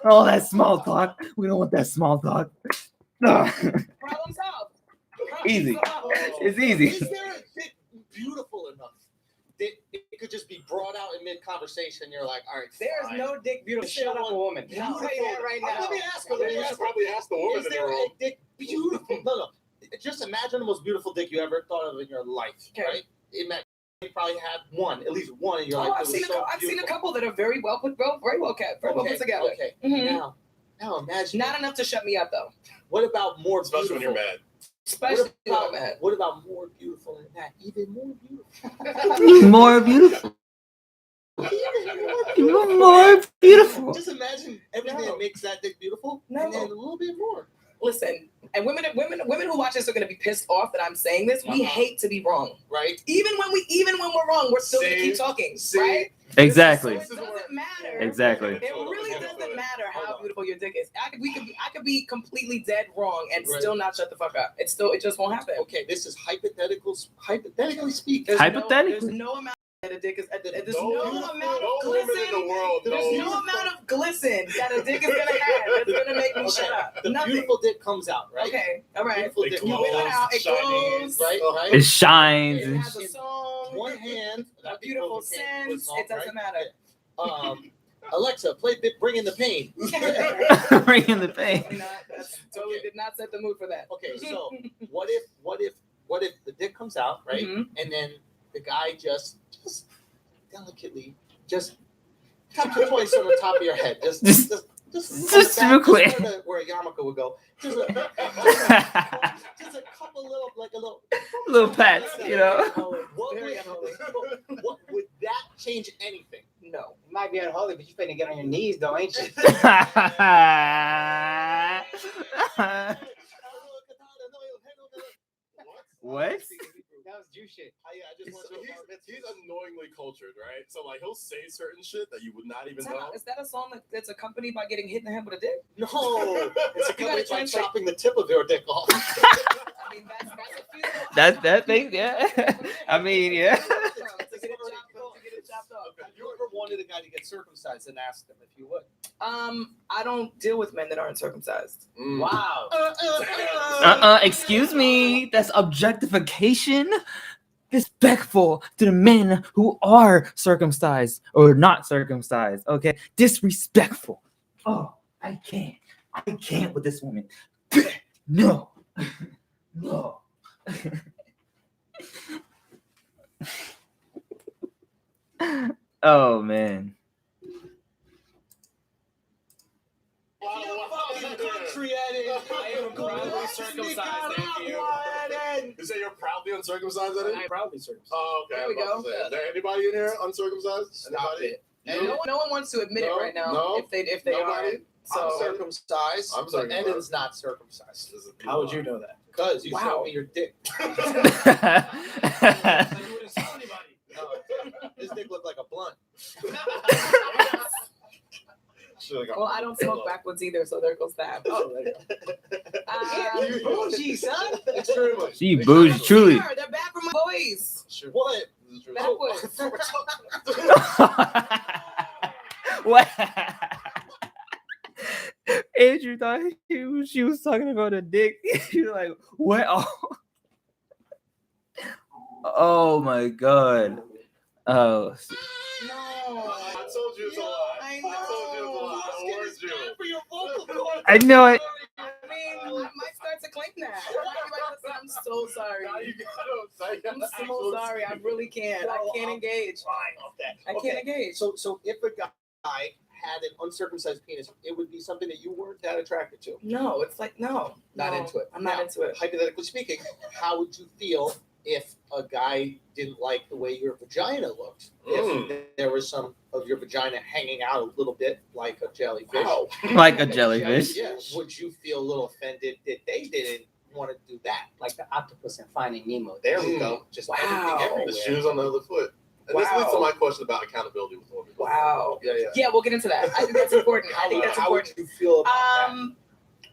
Oh, that small talk. We don't want that small talk. No. Problem solved. Easy. Oh, It's easy. Is there a dick beautiful enough that it could just be brought out in mid-conversation? You're like, all right, There's fine. no dick beautiful. Shut up, a woman. I'll tell you that right now. Let me ask her. You should probably ask the woman Is in the there a room. dick beautiful? No. Just imagine the most beautiful dick you ever thought of in your life, right? You probably had one, at least one in your life. I've seen a couple that are very well put together. Okay. Mhm. Now imagine. Not enough to shut me up though. What about more Especially when beautiful? you're mad. Especially when I'm mad. What about more beautiful than that? Even more beautiful. More beautiful. Even more beautiful. Just imagine everything that makes that dick beautiful, and then a little bit more. Listen, and women who watch this are gonna be pissed off that I'm saying this. We hate to be wrong, Right? even when we're wrong, we're still gonna keep talking, right? Exactly. So it doesn't matter. Exactly. It really doesn't matter how beautiful your dick is. I could be completely dead wrong and still not shut the fuck up. It just won't happen. Okay, this is hypothetically speaking. Hypothetically. There's no amount that a dick is. There's No no amount of woman in the glisten. world There's knows. no amount of glisten that a dick is gonna have that's gonna make me shut up. The Nothing. beautiful dick comes out, right? Okay, all right. Beautiful It dick glows, comes out. It shiny. glows. Right? It shines. It And has a song. One hand, A beautiful sense. It doesn't matter. Alexa, play Bring in the Pain. bringing the pain. That's totally did not set the mood for that. Okay, so what if the dick comes out, right? Mhm. And then the guy just delicately just tap the twice on the top of your head. Just real quick. Where a yarmulke would go. Just a couple little Little pats, you know. What Very unholy. would that change anything? No. You might be unholy, but you finna get on your knees though, ain't you? What? That was Jew shit. He's annoyingly cultured, right? So like he'll say certain shit that you would not even know. Is that a song that's accompanied by getting hit in the head with a dick? No, it's a You gotta company by translate. chopping the tip of your dick off. I mean, that's a feasible. That thing, yeah. I mean, yeah. To get it chopped off. Have you ever wanted a guy to get circumcised and asked him if you would? I don't deal with men that aren't circumcised. Wow. Excuse me. That's objectification. Disrespectful to the men who are circumcised or not circumcised. Okay, disrespectful. Oh, I can't with this woman. No, no. Oh man. I am proudly circumcised, thank you. You say you're proudly uncircumcised, Eddie? I'm proudly circumcised. Oh, okay. There we go. Is there anybody in here uncircumcised? Stop Anybody? it. And no one wants to admit it right now. No, if they nobody? are. So I'm circumcised. I'm But circumcised. Eden's not circumcised. How would you know that? Because you Wow. showed me your dick. You wouldn't tell anybody. No, this dick looked like a blunt. well, I don't smoke backwards either, so there goes that. You bougie, son. Extremely. She bougie, truly. Sure, they're bad for my boys. What? Backwards. What? Andrew thought she was talking about a dick. She was like, what? Oh my god. Oh. No. I told you it's a lie. I I told you it's a lie. I warned you. For your vocal cords. I know it. I mean, I might start to claim that. I'm so sorry. Now you gotta I'm so sorry. I really can't. I can't engage. Fine off that. I can't engage. So if a guy had an uncircumcised penis, it would be something that you weren't that attracted to. No, it's like no. Not into it. I'm not Now, into it. Hypothetically speaking, how would you feel if a guy didn't like the way your vagina looked? If there was some of your vagina hanging out a little bit like a jellyfish. Wow. Like a jellyfish. Yeah. Would you feel a little offended that they didn't want to do that? Like the octopus in Finding Nemo. There we go. Just Wow. everything everywhere. The shoes on the other foot. And this leads to my question about accountability with women. Wow. Yeah. Yeah, we'll get into that. I think that's important. I think that's How would important. you feel about that?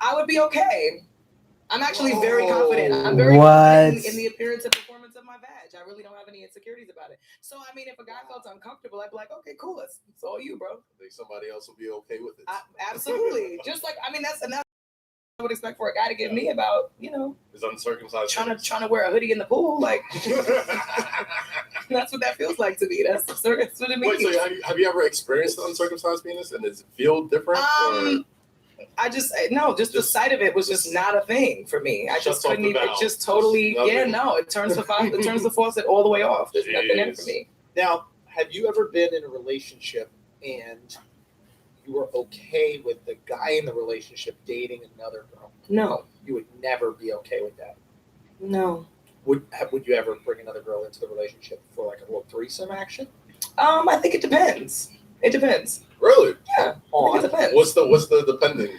I would be okay. I'm actually very confident. I'm very What? confident in the appearance and performance of my badge. I really don't have any insecurities about it. So, I mean, if a guy felt uncomfortable, I'd be like, okay, cool. It's all you, bro. I think somebody else will be okay with it. Absolutely. Just like, I mean, that's enough. I would expect for a guy to give me about, Is uncircumcised. trying to wear a hoodie in the pool. Like, that's what that feels like to me. That's what it means. Wait, so have you ever experienced an uncircumcised penis, and does it feel different? just the sight of it was just not a thing for me. I just Shuts off couldn't the even. It valve. just totally, Nothing. it turns the faucet all the way off. There's nothing in it for me. Now, have you ever been in a relationship and you were okay with the guy in the relationship dating another girl? No, You would never be okay with that. no. Would you ever bring another girl into the relationship for like a little threesome action? I think it depends. It depends. Really? Yeah, I think it depends. What's the depending?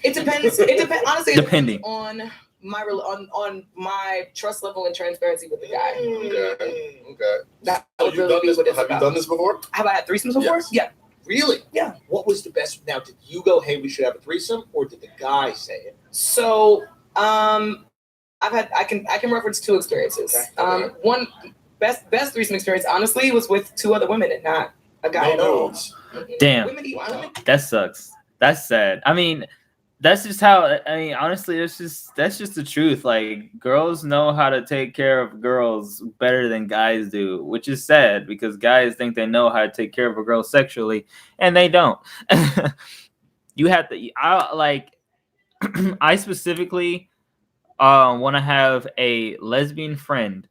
It depends. It depends. Honestly, it Depending. depends on my trust level and transparency with the guy. Okay. That So would you've really done be this? what it's Have you about. done this before? Have I had threesomes before? Yes. Yeah. Really? Yeah. What was the best? Now, did you go, hey, we should have a threesome, or did the guy say it? So, I can reference two experiences. Okay. One best threesome experience, honestly, was with two other women and not a guy at all. nudes. Damn. Women eat Wow. women. That sucks. That's sad. I mean, that's just how. I mean, honestly, that's just the truth. Like, girls know how to take care of girls better than guys do, which is sad because guys think they know how to take care of a girl sexually, and they don't. You have to. I specifically want to have a lesbian friend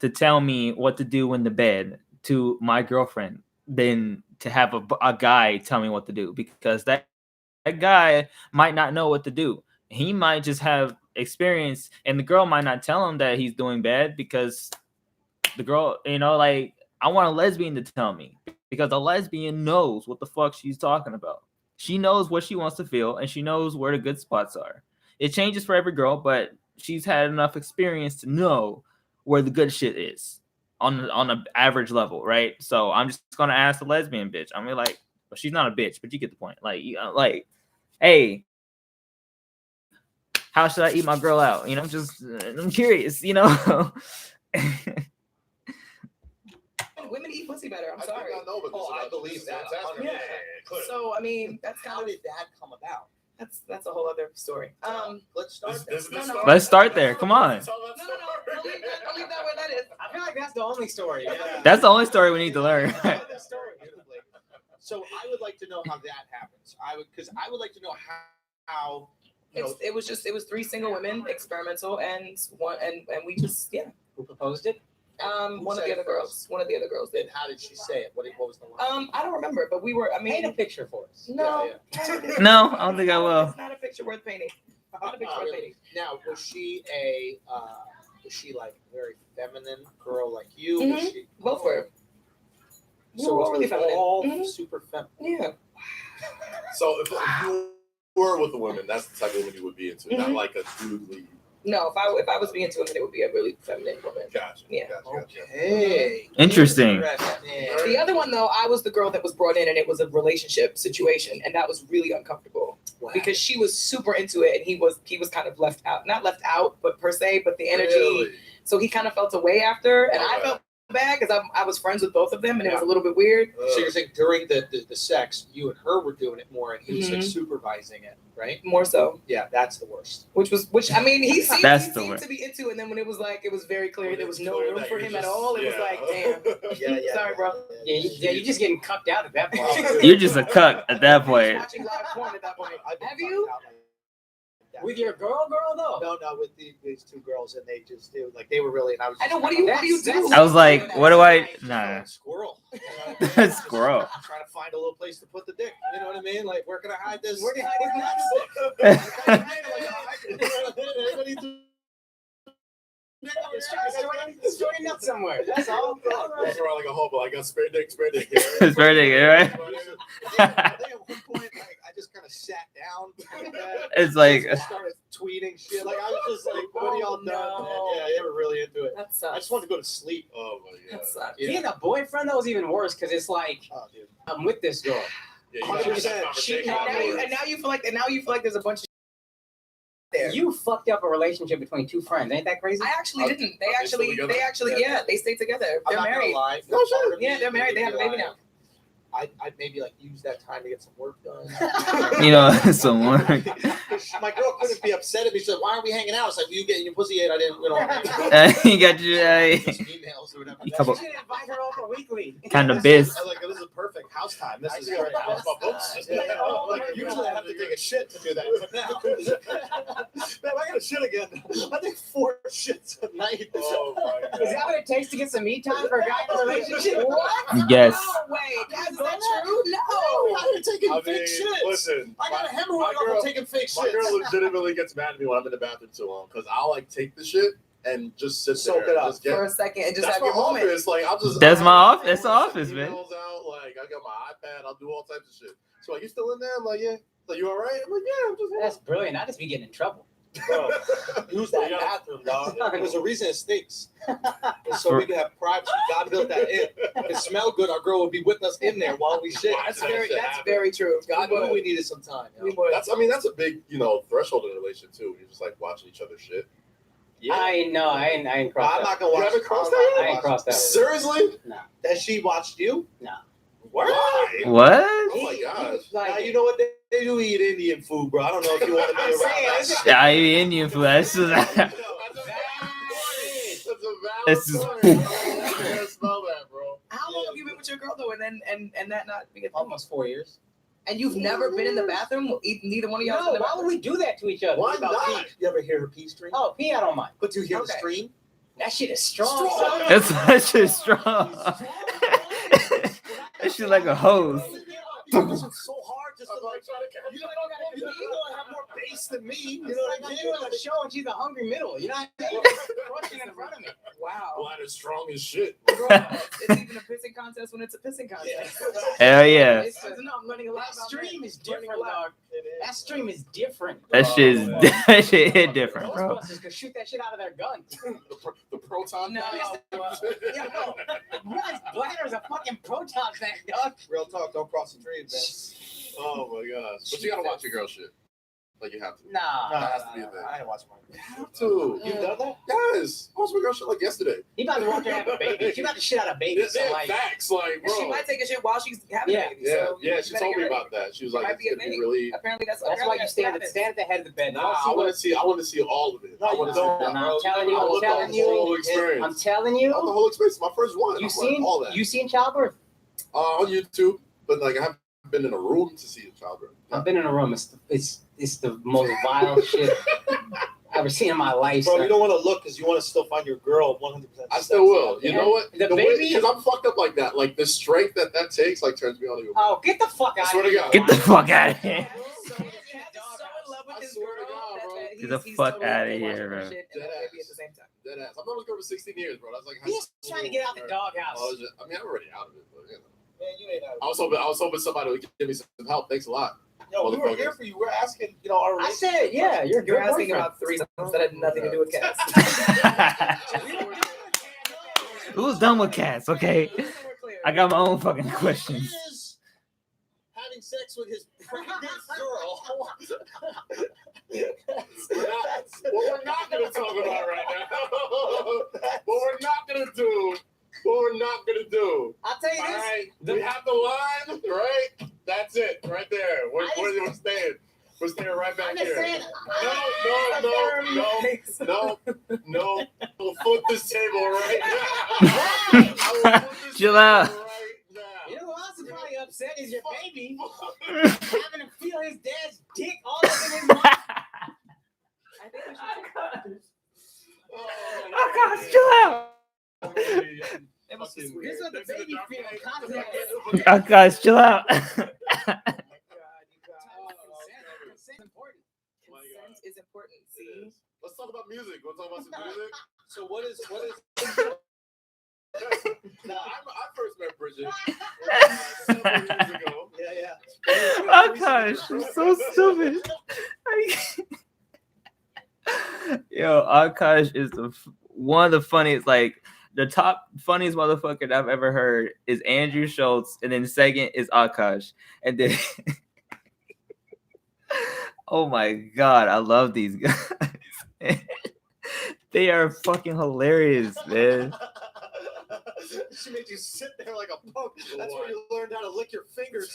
to tell me what to do in the bed to my girlfriend than to have a guy tell me what to do, because that guy might not know what to do. He might just have experience, and the girl might not tell him that he's doing bad because the girl, I want a lesbian to tell me, because a lesbian knows what the fuck she's talking about. She knows what she wants to feel, and she knows where the good spots are. It changes for every girl, but she's had enough experience to know where the good shit is on an average level, right? So I'm just gonna ask the lesbian bitch. I'm well, she's not a bitch, but you get the point. Hey, how should I eat my girl out? I'm curious. Women eat pussy better. I'm sorry. I did not know about this. I believe that. Fantastic. Yeah. So I mean, that's How did that come about? that's a whole other story. Let's start there. No. Let's start there. Come on. No. I'll leave that where that is. I feel like that's the only story. Yeah. That's the only story we need to learn. Another story, beautifully. So I would like to know how that happens. I would like to know how It was three single women, experimental, and we just Who proposed it? one of the other girls then did. how did she say it? What was the line? I don't remember, but we were. I Paint a mean, picture for us. no, No, I don't think I will. It's not a picture worth painting. Not a picture worth painting. Now, was she like a very feminine girl like you? Mhm. Was she, Both were. So We're it was really feminine. all Mhm. super feminine. Yeah. So if you were with a woman, that's the type of woman you would be into, not Mhm. like a dude lead. No, if I was being into women, it would be a really feminine woman. Gotcha. Yeah. Gotcha. Okay. Interesting. The other one though, I was the girl that was brought in, and it was a relationship situation, and that was really uncomfortable Wow. because she was super into it, and he was kind of left out, not left out, but per se, but the energy. Really? So he kind of felt away after, and I Okay. felt bad because I was friends with both of them, and it was a little bit weird. So you're saying during the sex, you and her were doing it more, and he was like Mhm. supervising it, right? More so, Yeah, that's the worst. which I mean, he seemed, That's he the seemed worst. to be into, and then when it was very clear there was no Clear room that for you're him at just- all. It was like, damn. Sorry, bro. Yeah, you're just getting cucked out at that point. You're just a cuck at that point. Watching live porn at that point. I've been Have you? fucked out like With your girl though? No, with these two girls, and they were really. And I was. I know. just What do you do? I was like, what do I? Nah. Squirrel. You know what I mean? Squirrel. I'm trying to find a little place to put the dick. You know what I mean? Like, where can I hide this? Where can I hide Everybody do- Store your nuts somewhere. That's all. That's around like a hobo. I got spare dick. Spare dick, right? I think at one point, like, I just kind of sat down. It's like I started tweeting shit. Like, I was just like, what are y'all doing? no. Yeah, they were really into it. That I sucks. just wanted to go to sleep. Oh my god. That sucks. Yeah. Being a boyfriend, that was even worse because it's like Oh, dude. I'm with this girl. Yeah, you gotta have that 100% conversation. And now you feel like there's a bunch of there. You fucked up a relationship between two friends. Ain't that crazy? I actually didn't. They Are they still actually, together? they stay together. I'm They're not gonna married. lie. No, sure. Yeah, they're married. They have a baby now. I'd maybe like use that time to get some work done. you know, some work. My girl couldn't be upset at me. She said, "Why aren't we hanging out?" It's like, well, you getting your pussy ate. I didn't. You know. You got your Emails or whatever. You couple- You should invite her over weekly. kind of biz. I was like, this is perfect house time. This I is see great. her house my books. Like, usually I have to take a shit to do that. But now, man, I gotta shit again. I think 4 shits a night. Oh my god. Is that what it takes to get some me time for a guy in a relationship? What? Yes. No way. Guys, is that true? No. I'm taking I mean, fake shits. listen. I got a my hemorrhoid girl- off of taking fake My girl shits. legitimately gets mad at me when I'm in the bathroom too long because I'll like take the shit and just sit Soak there. it up. Just get, For a second and just that's have my your moment. office. Like I'll just. That's my I'll off- that's the send office, man. emails out. Like I got my iPad. I'll do all types of shit. So like, you still in there? I'm like, yeah. Like you all right? I'm like, yeah. I'm just. That's brilliant. I just be getting in trouble. Bro, use that Yeah. bathroom, dog. There's a reason it stinks. So we can have privacy. God built that in. If it smelled good, our girl would be with us in there while we shit. That's very true. God knew we needed some time. We would. That's. I mean, that's a big, threshold in a relationship too. You're just like watching each other's shit. I know. I ain't crossed I'm that. not gonna watch. You haven't crossed I'm not that gonna I ain't watch- crossed that. Seriously? Has she watched you? No. Why? What? Oh my gosh. Now, you know what they do eat Indian food, bro. I don't know if you want to be I'm around saying, that this is- shit. Yeah, I eat Indian food. That's just, That's a valid This is- point. I can't smell that, bro. How long have you been with your girl though, and that not be a thing? Almost 4 years. And you've never been in the bathroom? Neither one of y'all. No, why would we do that to each other? Why About not? pee. You ever hear her pee stream? Oh, pee, I don't mind. But do you hear the Okay. stream? That shit is strong. Strong. son. that's that shit's strong. That shit like a hose. It's so hard just to I'm like. like trying to catch You don't have more bass than me. You know It's what like I I'm mean? doing a show and she's a hungry middle. You know what I mean? Crushing in front of me. Wow. Bladder strong as shit. It's even a pissing contest when it's a pissing contest. Hell yeah. It's just, no, I'm learning a lot That about stream men. is different, Learning a lot. dog. That stream is different. That shit is that shit hit different, bro. Ghostbusters could shoot that shit out of their gun. The proton. No, Yeah, no. Man's bladder is a fucking proton pack, dog. Real talk, don't cross the stream, man. Oh my gosh. But you gotta watch your girl shit. Like you have to. Nah. No, That has to be a thing. I ain't watching my. You have to. You've done that? Yes. I watched my girl shit like yesterday. He about to walk there and have a baby. She about to shit out a baby. So Yeah, like, facts, like, And she bro. might take a shit while she's having Yeah. a baby. Yeah, So yeah. you She better told get me ready. about that. She was It like, might it's be a gonna be thing. really. Apparently that's that's why you stand at the head of the bed. Nah, I want to see. I want to see all of it. No, I you want to see. don't. the- Nah, I'm telling you, I I'm want telling the whole you. experience. I'm telling I want the you. whole experience. My first one. You I'm seen like, all that. you seen childbirth? On YouTube, but like I haven't been in a room to see a childbirth. I've been in a room. It's the most vile shit I've ever seen in my life. Bro, son. you don't want to look because you want to still find your girl 100%. I still will. You Yeah. know what? The baby- because I'm fucked up like that. Like the strength that takes, like turns me on even. Oh, get the fuck I out swear of to here. God. Get the fuck out of here. So he's so in love with I his swear to girl God, bro. that Get the he's fuck totally outta watching here, her bro. shit and have a baby at the same time. Dead ass. I've known this girl for 16 years, bro. That's like. He's trying to get out the doghouse. I mean, I'm already out of it, but you know. Man, you ain't out. I was hoping somebody would give me some help. Thanks a lot. Yo, we were here for you. We're asking, our I said, yeah, you're You're good asking boyfriend. about threesomes that had nothing to do with cats. Who's done with cats? Okay, I got my own fucking questions. Is having sex with his pregnant girl. What we're not gonna talk about right now. What we're not gonna do. What we're not gonna do. I'll tell you All this. right, we have the line, right? That's it, right there. We're staying. We're staying right back I'm just here. saying. No. We'll flip this table right now. Right. I will flip this Chill table out. right now. You know who else is probably upset is your baby having to feel his dad's dick all up in his mouth. gosh, chill out. It was just This weird. is the baby feel content. Oh gosh, chill out. Consent is important. Consent is important. See? Let's talk about music. We'll talk about some music. So what is Now, I first met Bridget several years ago. yeah. Oh gosh, you're so stupid. Yo, Akash is one of the funniest, like the top funniest motherfucker I've ever heard is Andrew Schulz, and then second is Akash, and then oh my god, I love these guys. They are fucking hilarious, man. She made you sit there like a punk. That's where you learned how to lick your fingers.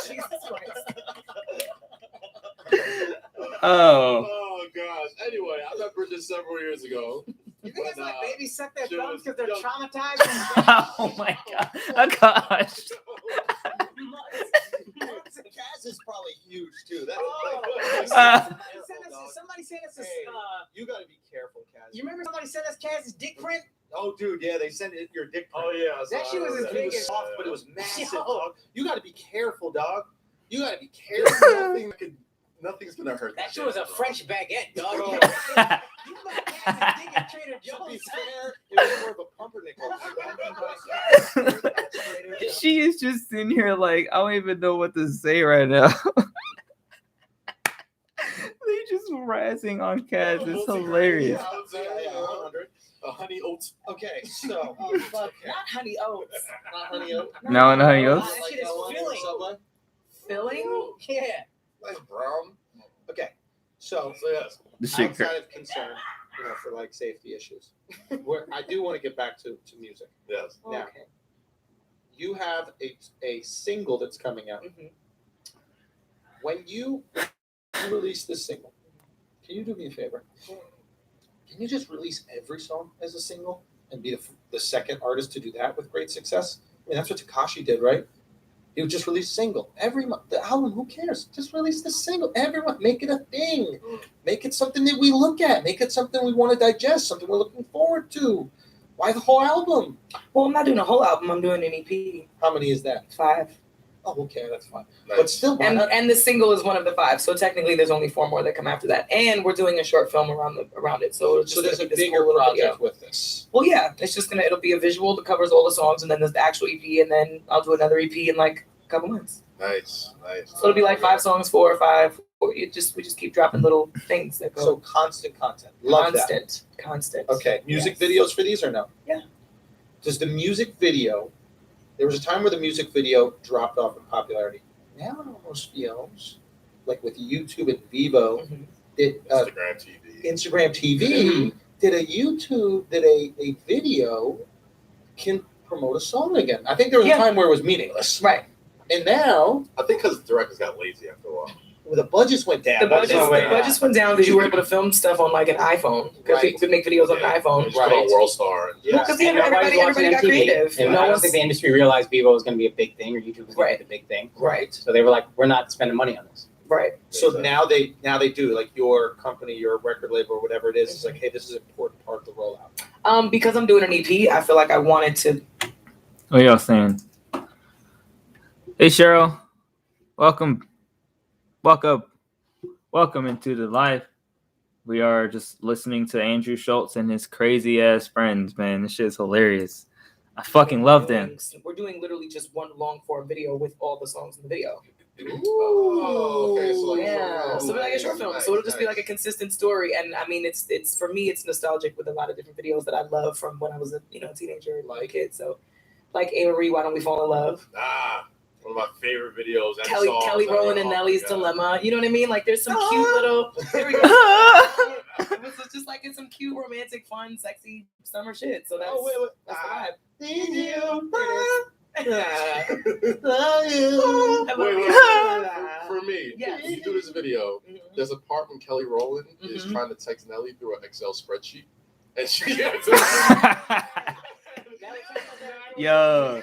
Jesus Christ. Oh, Oh gosh. Anyway, I met Bridget several years ago. You think it's like babies suck their she thumbs was- because they're yo. traumatized? oh my god, Akash. Kaz is probably huge too. That's Somebody sent us this. Hey, you gotta be careful, Kaz. You remember somebody sent us Kaz's dick print? Oh, dude, yeah, they sent it your dick. Oh yeah. That shit was as It big was as- soft, but it was massive, Yo. dog. You gotta be careful, dog. You gotta be careful. Nothing's gonna hurt. That shit was a French baguette, dog. Bro. You put Kaz's dick at Trader To Joe's. be fair, it was more of a pumpernickel. She is just sitting here like I don't even know what to say right now. They just razzing on Kaz. It's hilarious. Yeah, 100. Honey oats. Okay, so Not honey oats. not honey oat. No, no, honey Oh, oats. that shit is Like L1 or filling. Subway? Filling? Yeah. Nice brown. Okay, so So yes. The shit. outside of concern, for like safety issues, I do want to get back to music. Yes. Now, Okay. you have a single that's coming out. Mhm. When you release this single, can you do me a favor? Can you just release every song as a single and be the second artist to do that with great success? I mean, that's what Tekashi did, right? He would just release single every month. The album, who cares? Just release the single every month. Make it a thing. Make it something that we look at. Make it something we want to digest. Something we're looking forward to. Why the whole album? Well, I'm not doing a whole album. I'm doing an EP. How many is that? 5. Oh, okay, that's fine. Nice. But still, why not? And the single is one of the 5. So technically, there's only 4 more that come after that. And we're doing a short film around it. So it's So just there's a gonna be this bigger cool little project video. with this. Well, yeah, it's just it'll be a visual that covers all the songs, and then there's the actual EP, and then I'll do another EP in like a couple months. Nice. So it'll be like 5 songs, 4 or 5. We just keep dropping little things that go. So constant content. Love that. Constant. Okay, music Yes. videos for these or no? Yeah. Does the music video? There was a time where the music video dropped off in popularity. Now it almost feels like with YouTube and Vivo, Mhm. did Instagram TV. Instagram TV did a video can promote a song again. I think there was Yeah. a time where it was meaningless, Right. and now I think because directors got lazy after a while. the budgets went down. The That's budgets, all right. the budgets went down because you were able to film stuff on like an iPhone. Because Right. people could make videos on an iPhone. Just put on World Star. And, Yeah. Because And nobody's everybody watching got MTV. creative. And No I don't one's- think the industry realized Vivo was going to be a big thing or YouTube was going Right. to be the big thing. Right. So they were like, we're not spending money on this. Right. So now they do, like your company, your record label, or whatever it is. It's like, hey, this is an important part of the rollout. Because I'm doing an EP, I feel like I wanted to. What y'all saying? Hey Cheryl, welcome into the live. We are just listening to Andrew Schulz and his crazy ass friends, man. This shit's hilarious. I fucking love them. We're doing literally just one long form video with all the songs in the video. Oh, okay. So like, Yeah, so like a short film. Nice, So it'll just be nice. like a consistent story, and I mean, it's for me, it's nostalgic with a lot of different videos that I love from when I was a teenager, like a kid. So, like Avery, Why Don't We Fall in Love? One of my favorite videos. And Kelly songs Rowland ever. and Oh my Nelly's God. Dilemma. You know what I mean? Like there's some cute little. There we go. It's just like it's some cute, romantic, fun, sexy summer shit. So that's that's the vibe. Need you. For me, Yes. when you do this video, Mhm. there's a part when Kelly Rowland is Mhm. trying to text Nelly through an Excel spreadsheet, and she gets Yo.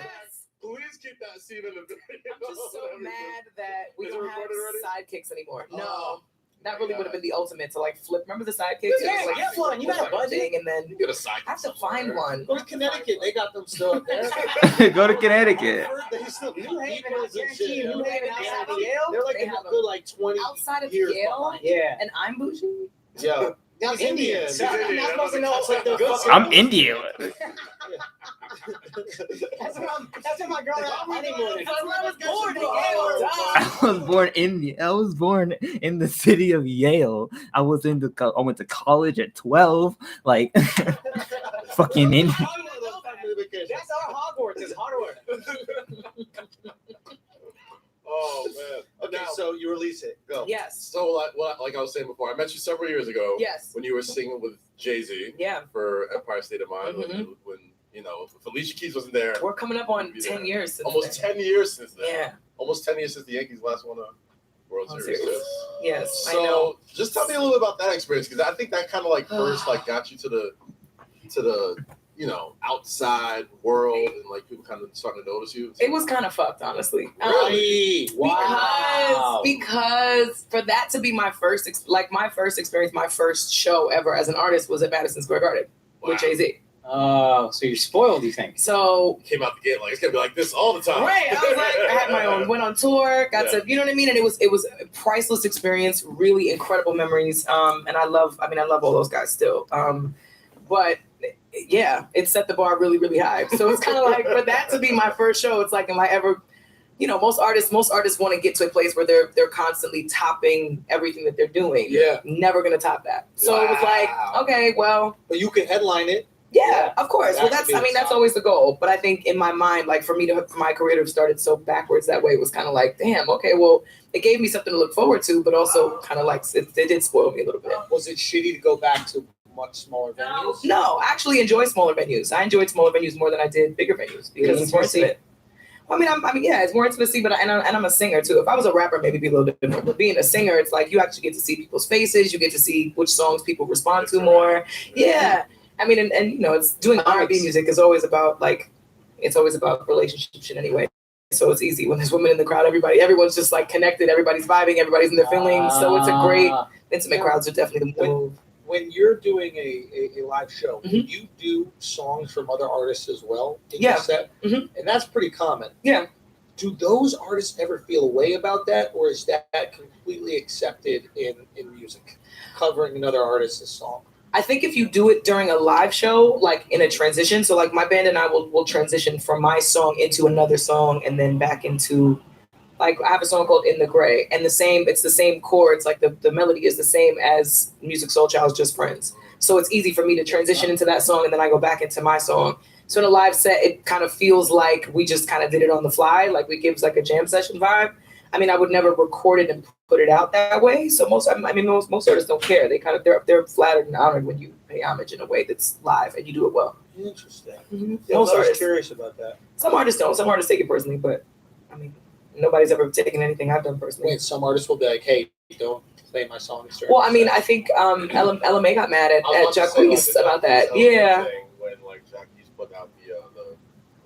Please keep that scene in the video. I'm just so mad that we Is it don't have recorded already? sidekicks anymore. No. Oh. That really would have been the ultimate to like flip. Remember the sidekicks? Yeah, Like, get one. You got a budget. and then You get a side. I have to find one. Go to Connecticut. They got them still up there. Go to Connecticut. They still do New Haven, I beepers and guarantee shit. you, New Haven outside of Yale. They're like They a have them. good like 20 Outside of years Yale? behind. Yeah. And I'm bougie. Yeah. That's He's Indian. Indian. So He's I'm Indian. not supposed to know. That's like the Good fucking- I'm Indian. That's what my girl got honeymoon. That's where I was born in Oh, Yale. I was born in I was born in the city of Yale. I went to college at 12. Like fucking Indian. That's our Hogwarts. It's Hogwarts. Oh man. Okay, Now, so you release it. Go. Yes. so like I was saying before, I met you several years ago. Yes. When you were singing with Jay-Z Yeah. for Empire State of Mind. When you know, if Alicia Keys wasn't there. We're coming up on Be 10 there. years since Almost then. 10 years since then. Yeah. Almost 10 years since the Yankees last won a World World Series. Series. Yes, I know. So just tell me a little bit about that experience, because I think that kind of like first like got you to the you know, outside world, and like people kind of starting to notice you. It was kind of fucked, honestly. Really? Because for that to be my first experience, my first show ever as an artist was at Madison Square Garden with Jay-Z. Oh, so you're spoiled, you think? So Came out the gate like it's gonna be like this all the time. right, I was like, I had my own, went on tour, got to, you know what I mean, and it was a priceless experience, really incredible memories. And I love all those guys still. But yeah, it set the bar really, really high. So it's kind of like for that to be my first show, it's like, am I ever? You know, most artists want to get to a place where they're constantly topping everything that they're doing. Yeah. Never gonna top that. So it was like, okay, well, But you could headline it. yeah, of course. Well, That that's could be that's always the goal. But I think in my mind, like for my career to have started so backwards that way, it was kind of like, damn, okay, well, it gave me something to look forward to, but also kind of like it did spoil me a little bit. Was it shitty to go back to much smaller venues? No, I actually enjoy smaller venues. I enjoyed smaller venues more than I did bigger venues because it's more intimate. I mean, yeah, it's more intimacy, but I'm a singer too. If I was a rapper, maybe it'd be a little bit different. But being a singer, it's like you actually get to see people's faces. You get to see which songs people respond to more. Yeah, I mean, and you know, it's doing R&B music is always about relationship shit anyway. So it's easy when there's women in the crowd. Everyone's just like connected. Everybody's vibing. Everybody's in their feelings. So it's a great intimate crowds are definitely the move. When you're doing a live show, do you do songs from other artists as well in your set? Mhm. And that's pretty common. Yeah. Do those artists ever feel a way about that, or is that completely accepted in music, covering another artist's song? I think if you do it during a live show, like in a transition, so like my band and I will transition from my song into another song and then back into, like I have a song called In the Gray, and it's the same chords, like the melody is the same as Music Soul Child's Just Friends. So it's easy for me to transition into that song and then I go back into my song. So in a live set, it kind of feels like we just kind of did it on the fly, like we gives like a jam session vibe. I mean, I would never record it and put it out that way. So most artists don't care. They kind of they're flattered and honored when you pay homage in a way that's live and you do it well. Interesting. Mm-hmm. Yeah, Most I was artists. curious about that. Some artists don't. Some artists take it personally, but I mean, nobody's ever taken anything I've done personally. Wait, some artists will be like, "Hey, don't play my song." Well, I mean, I think LMA got mad at Jacquees about that. Yeah, When like Jacquees put out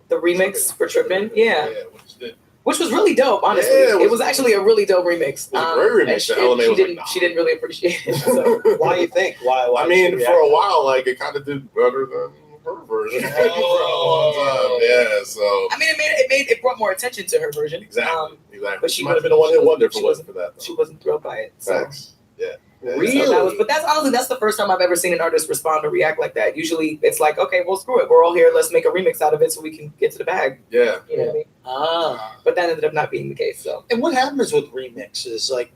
the remix for Trippin'. Yeah. Which Which was really dope, honestly. Yeah, it was actually a really dope remix. It was a great remix. And LMA was like, nah. she didn't really appreciate it. So. Why you think? Why I mean, for a while, like it kind of did better than her version for a long time. Yeah, so I mean, it brought more attention to her version. exactly. But she might have been a one-hit wonder if she it wasn't for that. She wasn't thrilled by it. So. Facts. Yeah. Really? So that's honestly that's the first time I've ever seen an artist respond or react like that. Usually it's like, okay, well, screw it, we're all here, let's make a remix out of it so we can get to the bag. Yeah. You know what I mean? But that ended up not being the case. So And what happens with remixes? Like,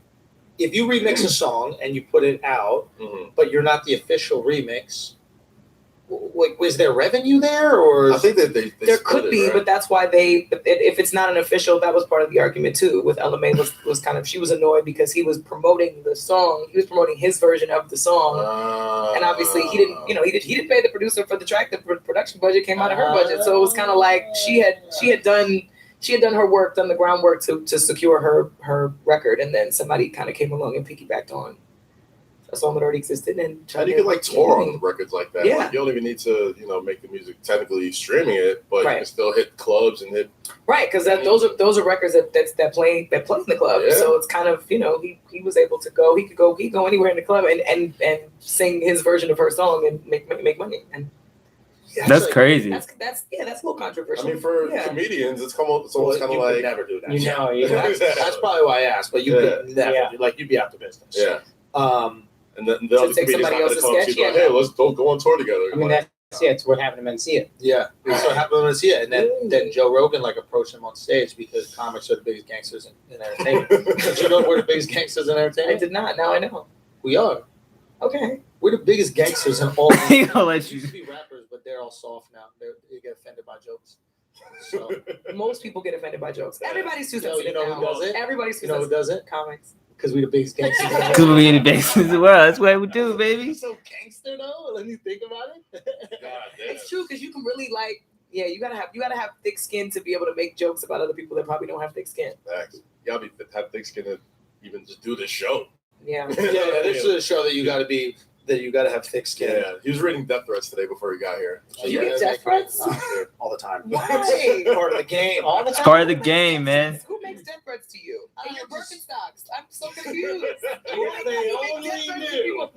if you remix a song and you put it out, but you're not the official remix, like, was there revenue there, or I think that they there split could it, be, right? but that's why if it's not an official, that was part of the argument too. With LMA was kind of, she was annoyed because he was promoting the song, he was promoting his version of the song, and obviously he didn't pay the producer for the track. The production budget came out of her budget, so it was kind of like she had done her work, done the groundwork to secure her record, and then somebody kind of came along and piggybacked on a song that already existed and And you can like tour on records like that. Yeah. Like, you don't even need to, make the music technically streaming it, but Right. you can still hit clubs and hit. Right, because those are records that play in the club. Yeah. So it's kind of he was able to go. He could go anywhere in the club and sing his version of her song and make money. And That's crazy. that's a little controversial. I mean, for Yeah. comedians, it's almost kind of you like could never do that. You know, That's probably why I asked, but you could never Yeah. do, like, you'd be out the business. yeah. Um, And then the To other take comedians somebody not gonna else's come up to sketch, you like, yeah. hey, let's go on tour together. I mean, it's what happened to Mencia. yeah, so it happened to see it, and then Joe Rogan like approached him on stage because comics are the biggest gangsters in entertainment. Did you know we're the biggest gangsters in I entertainment? did not. Now I know. We are. Okay. We're the biggest gangsters in all. He gonna let Used to you. be rappers, but they're all soft now. They get offended by jokes. So Most people get offended by jokes. Everybody's too You know- sensitive you know now. who does it? Everybody's too you know who sensitive. does it? Comics. Because we're the biggest gangsters. in Cause we in the basement as well. That's what we do, baby. So gangster though. Let me think about it. God damn. It's true because you can really you gotta have thick skin to be able to make jokes about other people that probably don't have thick skin. Facts. You gotta have thick skin to even just do this show. Yeah. Yeah, this is a show that you got to have thick skin. Yeah, he was reading death threats today before he got here. You get death threats? all the time. Why? Part of the game. All the It's time. part of the game, man. Who makes death threats to you? I In your just- Birkenstocks. I'm so confused. If they only knew.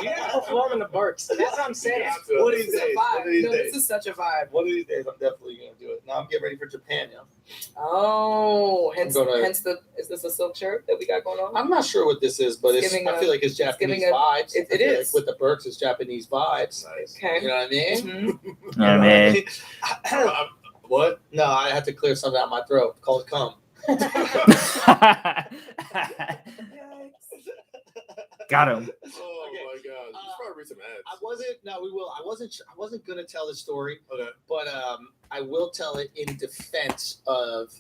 You gotta perform in the Burks. That's what I'm saying. One of This these is a days. One vibe. of these No, this days. is such a vibe. One of these days, I'm definitely gonna do it. Now I'm getting ready for Japan, yo. Oh, hence gonna- is this a silk shirt that we got going on? I'm not sure what this is, but It's giving I feel like it's Japanese giving a- vibes. it I feel is. like with the Burks, it's Japanese vibes. Nice. Okay. You know what I mean? Mhm. Oh man. What? No, I had to clear something out my throat. Called cum. Got him. Oh Okay. my god. You should probably read some ads. I wasn't. No, we will. I wasn't gonna tell the story, Okay. but I will tell it in defense of.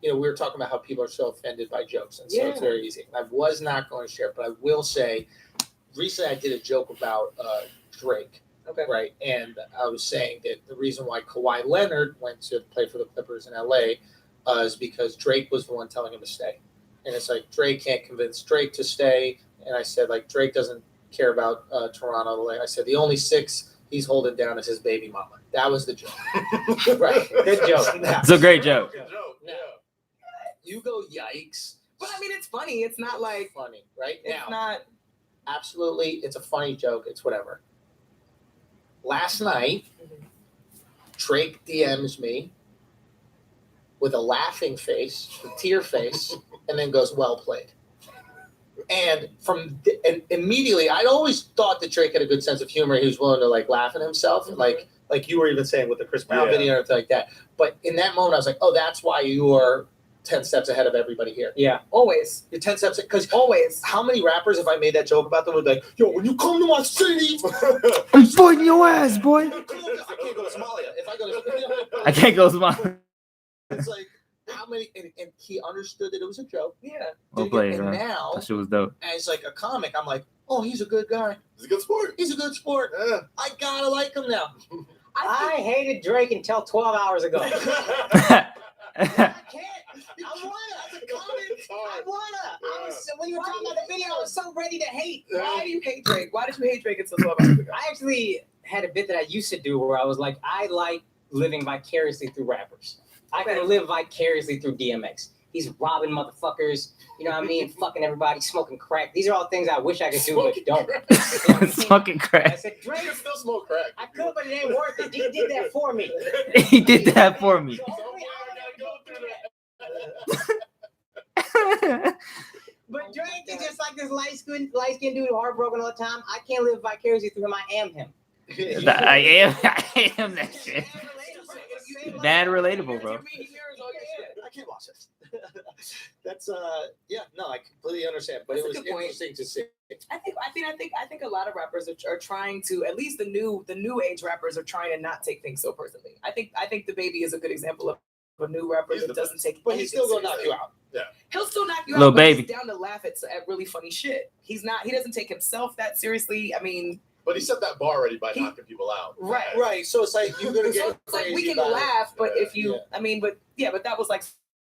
We were talking about how people are so offended by jokes, and so it's Yeah. very easy. I was not going to share, but I will say, recently I did a joke about Drake, Okay. right? And I was saying that the reason why Kawhi Leonard went to play for the Clippers in LA is because Drake was the one telling him to stay, and it's like Drake can't convince Drake to stay, and I said like Drake doesn't care about Toronto. LA. I said the only 6 he's holding down is his baby mama. That was the joke, right? Good joke. It's a great joke. Good joke. Yeah. You go yikes. But I mean, it's funny. It's not like Funny, right? it's Now, not. absolutely, it's a funny joke. It's whatever. Last night, Drake DMs me with a laughing face, a tear face, and then goes, "Well played." And and immediately, I'd always thought that Drake had a good sense of humor. He was willing to like laugh at himself, Mhm. like you were even saying with the Chris Brown Yeah. video and everything like that. But in that moment, I was like, "Oh, that's why you're 10 steps ahead of everybody here." Yeah. Always. You're 10 steps because Always. how many rappers, if I made that joke about them, would be like, "Yo, when you come to my city, I'm fighting your ass, boy. I can't go to Somalia. If I go to I can't go smile. It's like how many, and he understood that it was a joke. Yeah. Well played, and man. now, That shit was dope. as like a comic, I'm like, oh, he's a good guy. It's a good sport. He's a good sport. Yeah. I gotta like him now. I hated Drake until 12 hours ago. I can't. I wanna. As a comic, It's hard. I wanna. When you were talking about the video, I was so ready to hate. Why do you hate Drake? Why did you hate Drake until 12 hours ago? I actually had a bit that I used to do where I was like, I like living vicariously through rappers. I Okay. can live vicariously through DMX. He's robbing motherfuckers, you know what I mean? Fucking everybody, smoking crack. These are all things I wish I could do, but don't. It's fucking I crack. said, You Drake, can still smoke crack. I could, but it ain't worth it. He did that for me. He did that for me. So hopefully I don't have to do that. But Drake is just like this light-skinned dude, heartbroken all the time. I can't live vicariously through him. I am him. I am that shit. Mad relatable, bro. I can't watch this. That's yeah, no, I completely understand. But That's it a was good point. interesting to see. I think a lot of rappers are trying to, at least the new age rappers are trying to not take things so personally. I think the Baby is a good example of a new rapper He's that the doesn't take. But he's anything still gonna knock seriously. you out. He'll still knock you Lil out. But Baby. he's down to laugh at really funny shit. He doesn't take himself that seriously. I mean, But he set that bar already by He- knocking people out. right. Right. So it's like you're gonna So get it's like we crazy can about it. laugh, but Yeah, if you, yeah. I mean, but yeah, but that was like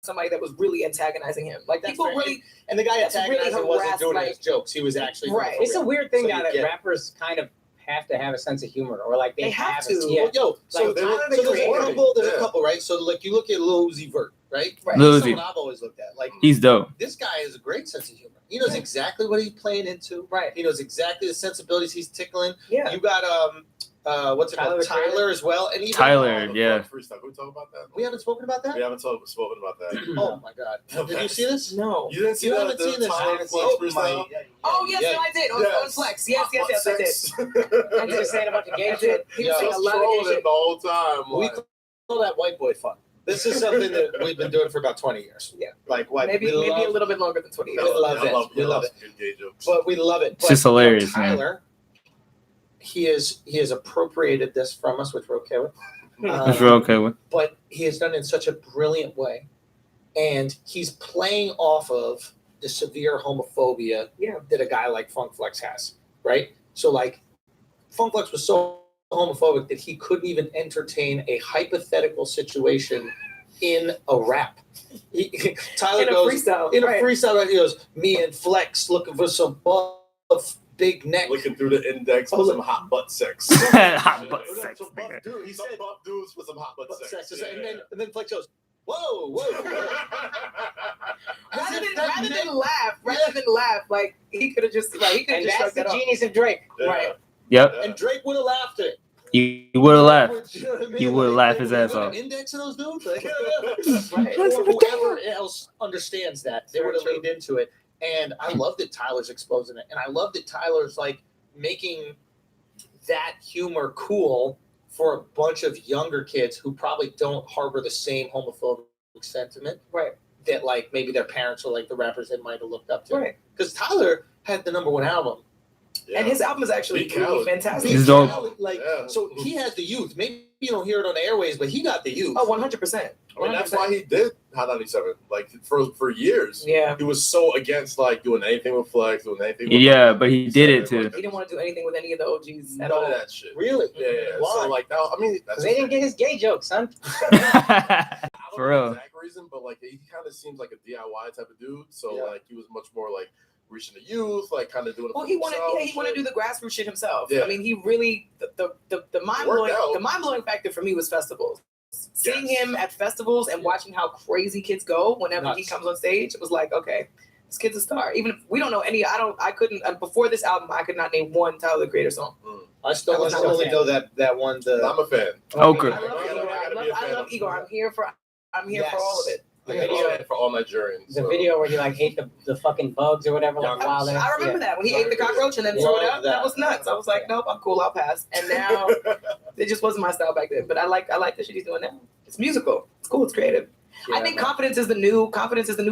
somebody that was really antagonizing him. Like That's people fair. really, And the guy That's really antagonizing wasn't harassed, doing it like- as jokes. He was actually doing it Right. for It's a real. weird thing So now you that get it. rappers kind of have to have a sense of humor, or like They have a- to. Yeah. Well, yo, so, Like, there- Tyler, the so there's a Creator. couple. There's Yeah. a couple, right? So like you look at Lil Uzi Vert, right? Right. Lil He's Uzi. someone I've always looked at. Like He's dope. this guy has a great sense of humor. He knows exactly what he's playing into. right? He knows exactly the sensibilities he's tickling. Yeah. You got what's it Tyler, called? the Creator. Tyler as well, and even Tyler. The yeah. fuck freestyle. Can we talk about that? We haven't spoken about that. We haven't spoken about that. Oh my god! Did you see this? No. You didn't see You the, haven't the seen this. Tyler Flex Flex freestyle? freestyle? Oh yes, Yeah. no, I did. On Flex. Yes, I did. And just saying a bunch of gay I shit. did. He was Yeah. saying a Just lot of trolling gay him shit. the whole time. We Like, call that white boy fun. This is something that we've been doing for about 20 years. Yeah. Like what? Maybe we love, a little bit longer than 20 years. We love it. We love it. Good gay jokes. but we love it. It's just But, you know, hilarious, man. Tyler, he has appropriated this from us, which we're okay with. Which we're okay with. But he has done it in such a brilliant way, and he's playing off of the severe homophobia Yeah. that a guy like Funk Flex has, right? So like, Funk Flex was so homophobic that he couldn't even entertain a hypothetical situation in a rap. Tyler In a goes freestyle. in a right. freestyle. He goes, "Me and Flex looking for some buff, big neck." Looking through the index for some hot butt sex. Hot butt Some sex, buff nigga. dude- Some buff dudes with some hot butt Butt sex. sex. Yeah. And then Flex goes, "Whoa, whoa." Rather than laugh, like he could have just And that's shrugged the that off. genius of Drake. Yeah. Right. Yep. And Drake would have laughed at it. He would have laughed. You know what I mean? He would've laughed his ass Like, off. Index of those dudes, like, Right. or whoever else understands that, they Very would have true. leaned into it. And I love that Tyler's exposing it, and I love that Tyler's like making that humor cool for a bunch of younger kids who probably don't harbor the same homophobic sentiment. Right. That like maybe their parents or like the rappers they might have looked up to. Right. Because Tyler had the #1 album. Yeah. And his album is actually Big really Khaled. fantastic. He's dope. Like Yeah. so he has the youth. Maybe you don't hear it on the airways, but he got the youth. Oh, 100%. I mean, that's why he did Hot 97. Like, for years. Yeah. He was so against, like, doing anything with Flex, doing anything with Yeah, but he did it too. He didn't want to do anything with any of the OGs at None all. of that shit. Really? Yeah. Why? So, like, now, I mean, that's Because they didn't get his gay jokes, son. I don't For know real. the exact reason, but like he kind of seems like a DIY type of dude. So Yeah. like he was much more like reaching the youth, like kind of doing it. Well, for he wanted, himself yeah, he wanted to and do the grassroots shit himself. Yeah. I mean, he really the mind blowing Worked out. the mind blowing factor for me was festivals. Seeing Yes. him at festivals and watching how crazy kids go whenever he Nuts. comes on stage, it was like, okay, this kid's a star. Even if we don't know any, I couldn't before this album, I could not name one Tyler the Creator song. I still I was not only a fan. know that one. I'm a fan. Okay. I love I Igor. gotta be a I fan love of Igor. I'm here for Yes. all of it. I'm The a video- fan for all Nigerians. The so. video where he like ate the fucking bugs or whatever, like Yeah. while I remember that when he ate the cockroach and then threw it out. That was nuts. I was like, nope, I'm cool. I'll pass. And now it just wasn't my style back then. But I like the shit he's doing now. It's musical. It's cool. It's creative. I think confidence is the new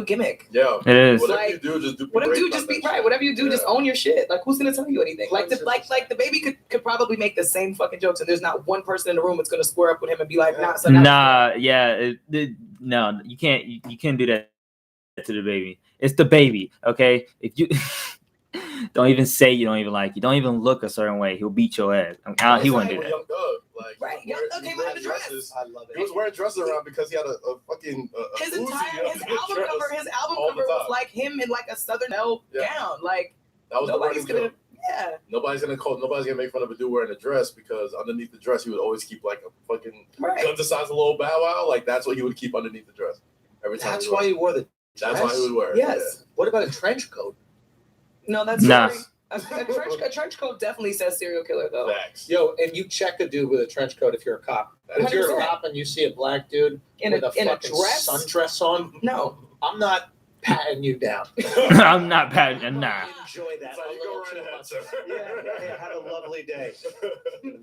gimmick. Yeah. It is. Whatever Like, you do, just do. Whatever great you about just be that right. shit. Whatever you do, just Yeah. own your shit. Like who's gonna tell you anything? Like the baby could probably make the same fucking jokes, and there's not one person in the room that's gonna square up with him and be like, nah, son, Nah, yeah, no, you can't do that to the baby. It's the baby, okay? If you don't even say you don't even like, you don't even look a certain way, he'll beat your ass. He won't do that. Young Thug, like, Right, he was Young Thug wearing- came he out in a was dress. dresses. I love He was it. wearing dresses around because he had a fucking His Uzi entire up his in album dress. cover all the was time. like him in like a southern belle Yeah. gown. Like That was nobody's the running gonna joke. Nobody's gonna make fun of a dude wearing a dress because underneath the dress he would always keep like a fucking right. undersized little bow wow. Like that's what he would keep underneath the dress every time. That's he why wore it. he wore the. That's why he would wear it. Yes. What about a trench coat? No, that's Nah. sorry. A trench coat definitely says serial killer though. Yeah. Facts. Yo, and you check a dude with a trench coat if you're a cop. If you're a 100%. cop and you see a black dude In with a a fucking dress? sundress on, No. I'm not patting you down. I'm not bad. Nah. Enjoy that. So a you go little right too ahead, much. sir. Yeah. Have a lovely day.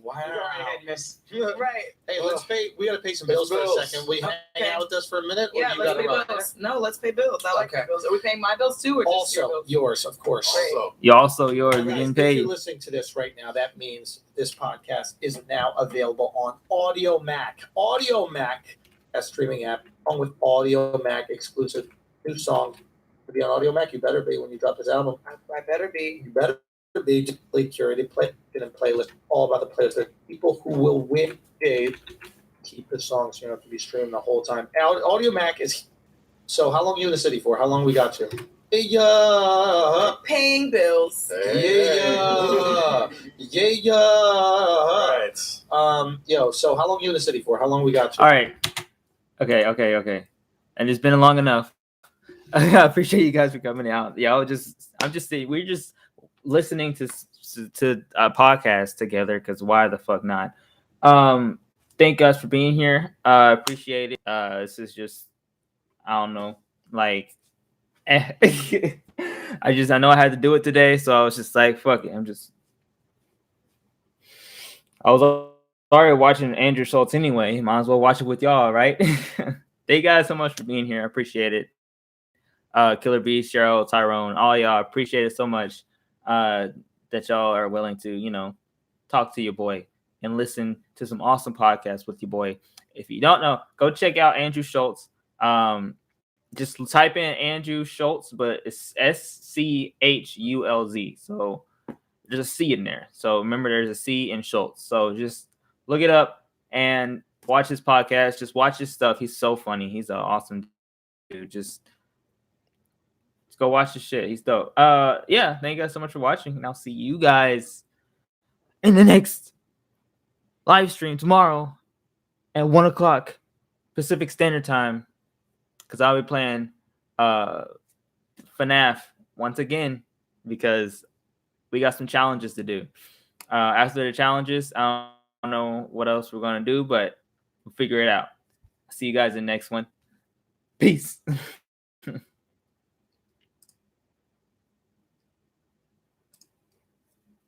Wow. Go right ahead, miss. Right. Hey, we gotta pay some Pay bills for a bills. second. Will you hang Okay. out with us for a minute? Or Yeah, you let's gotta pay run? bills. No, let's pay bills. I like Okay. pay bills. Are we paying my bills too or just your Also, bills? yours, of course. Also, You also yours. You Guys, getting if paid. you're listening to this right now, that means this podcast is now available on Audio Mac. Audio Mac, a streaming app, along with Audio Mac exclusive new song to be on Audio Mac. You better be when you drop this album. I better be. You better be curated playlist, all about the playlists. There are people who will win big. Keep the songs, you don't have to be streaming the whole time. Audio Mac is So how long you in the city for? How long we got you? Yeah. Paying bills. Yeah. Yeah. All right. Yo, so how long you in the city for? How long we got you? All right. Okay. And it's been long enough. I appreciate you guys for coming out. Yeah, we're just listening to a podcast together because why the fuck not? Thank guys for being here. Appreciate it. This is just, I don't know, like I know I had to do it today, so I was just like, fuck it. I was already watching Andrew Schulz anyway. Might as well watch it with y'all, right? Thank you guys so much for being here. I appreciate it. Killer Beast, Cheryl, Tyrone, all y'all, appreciate it so much that y'all are willing to, talk to your boy and listen to some awesome podcasts with your boy. If you don't know, go check out Andrew Schulz. Just type in Andrew Schulz, but it's SCHULZ. So there's a C in there. So remember, there's a C in Schulz. So just look it up and watch his podcast. Just watch his stuff. He's so funny. He's an awesome dude. Just go watch the shit. He's dope. Yeah, thank you guys so much for watching, and I'll see you guys in the next live stream tomorrow at 1:00 Pacific Standard Time, because I'll be playing FNAF once again because we got some challenges to do. After the challenges, I don't know what else we're gonna do, but we'll figure it out. See you guys in the next one. Peace.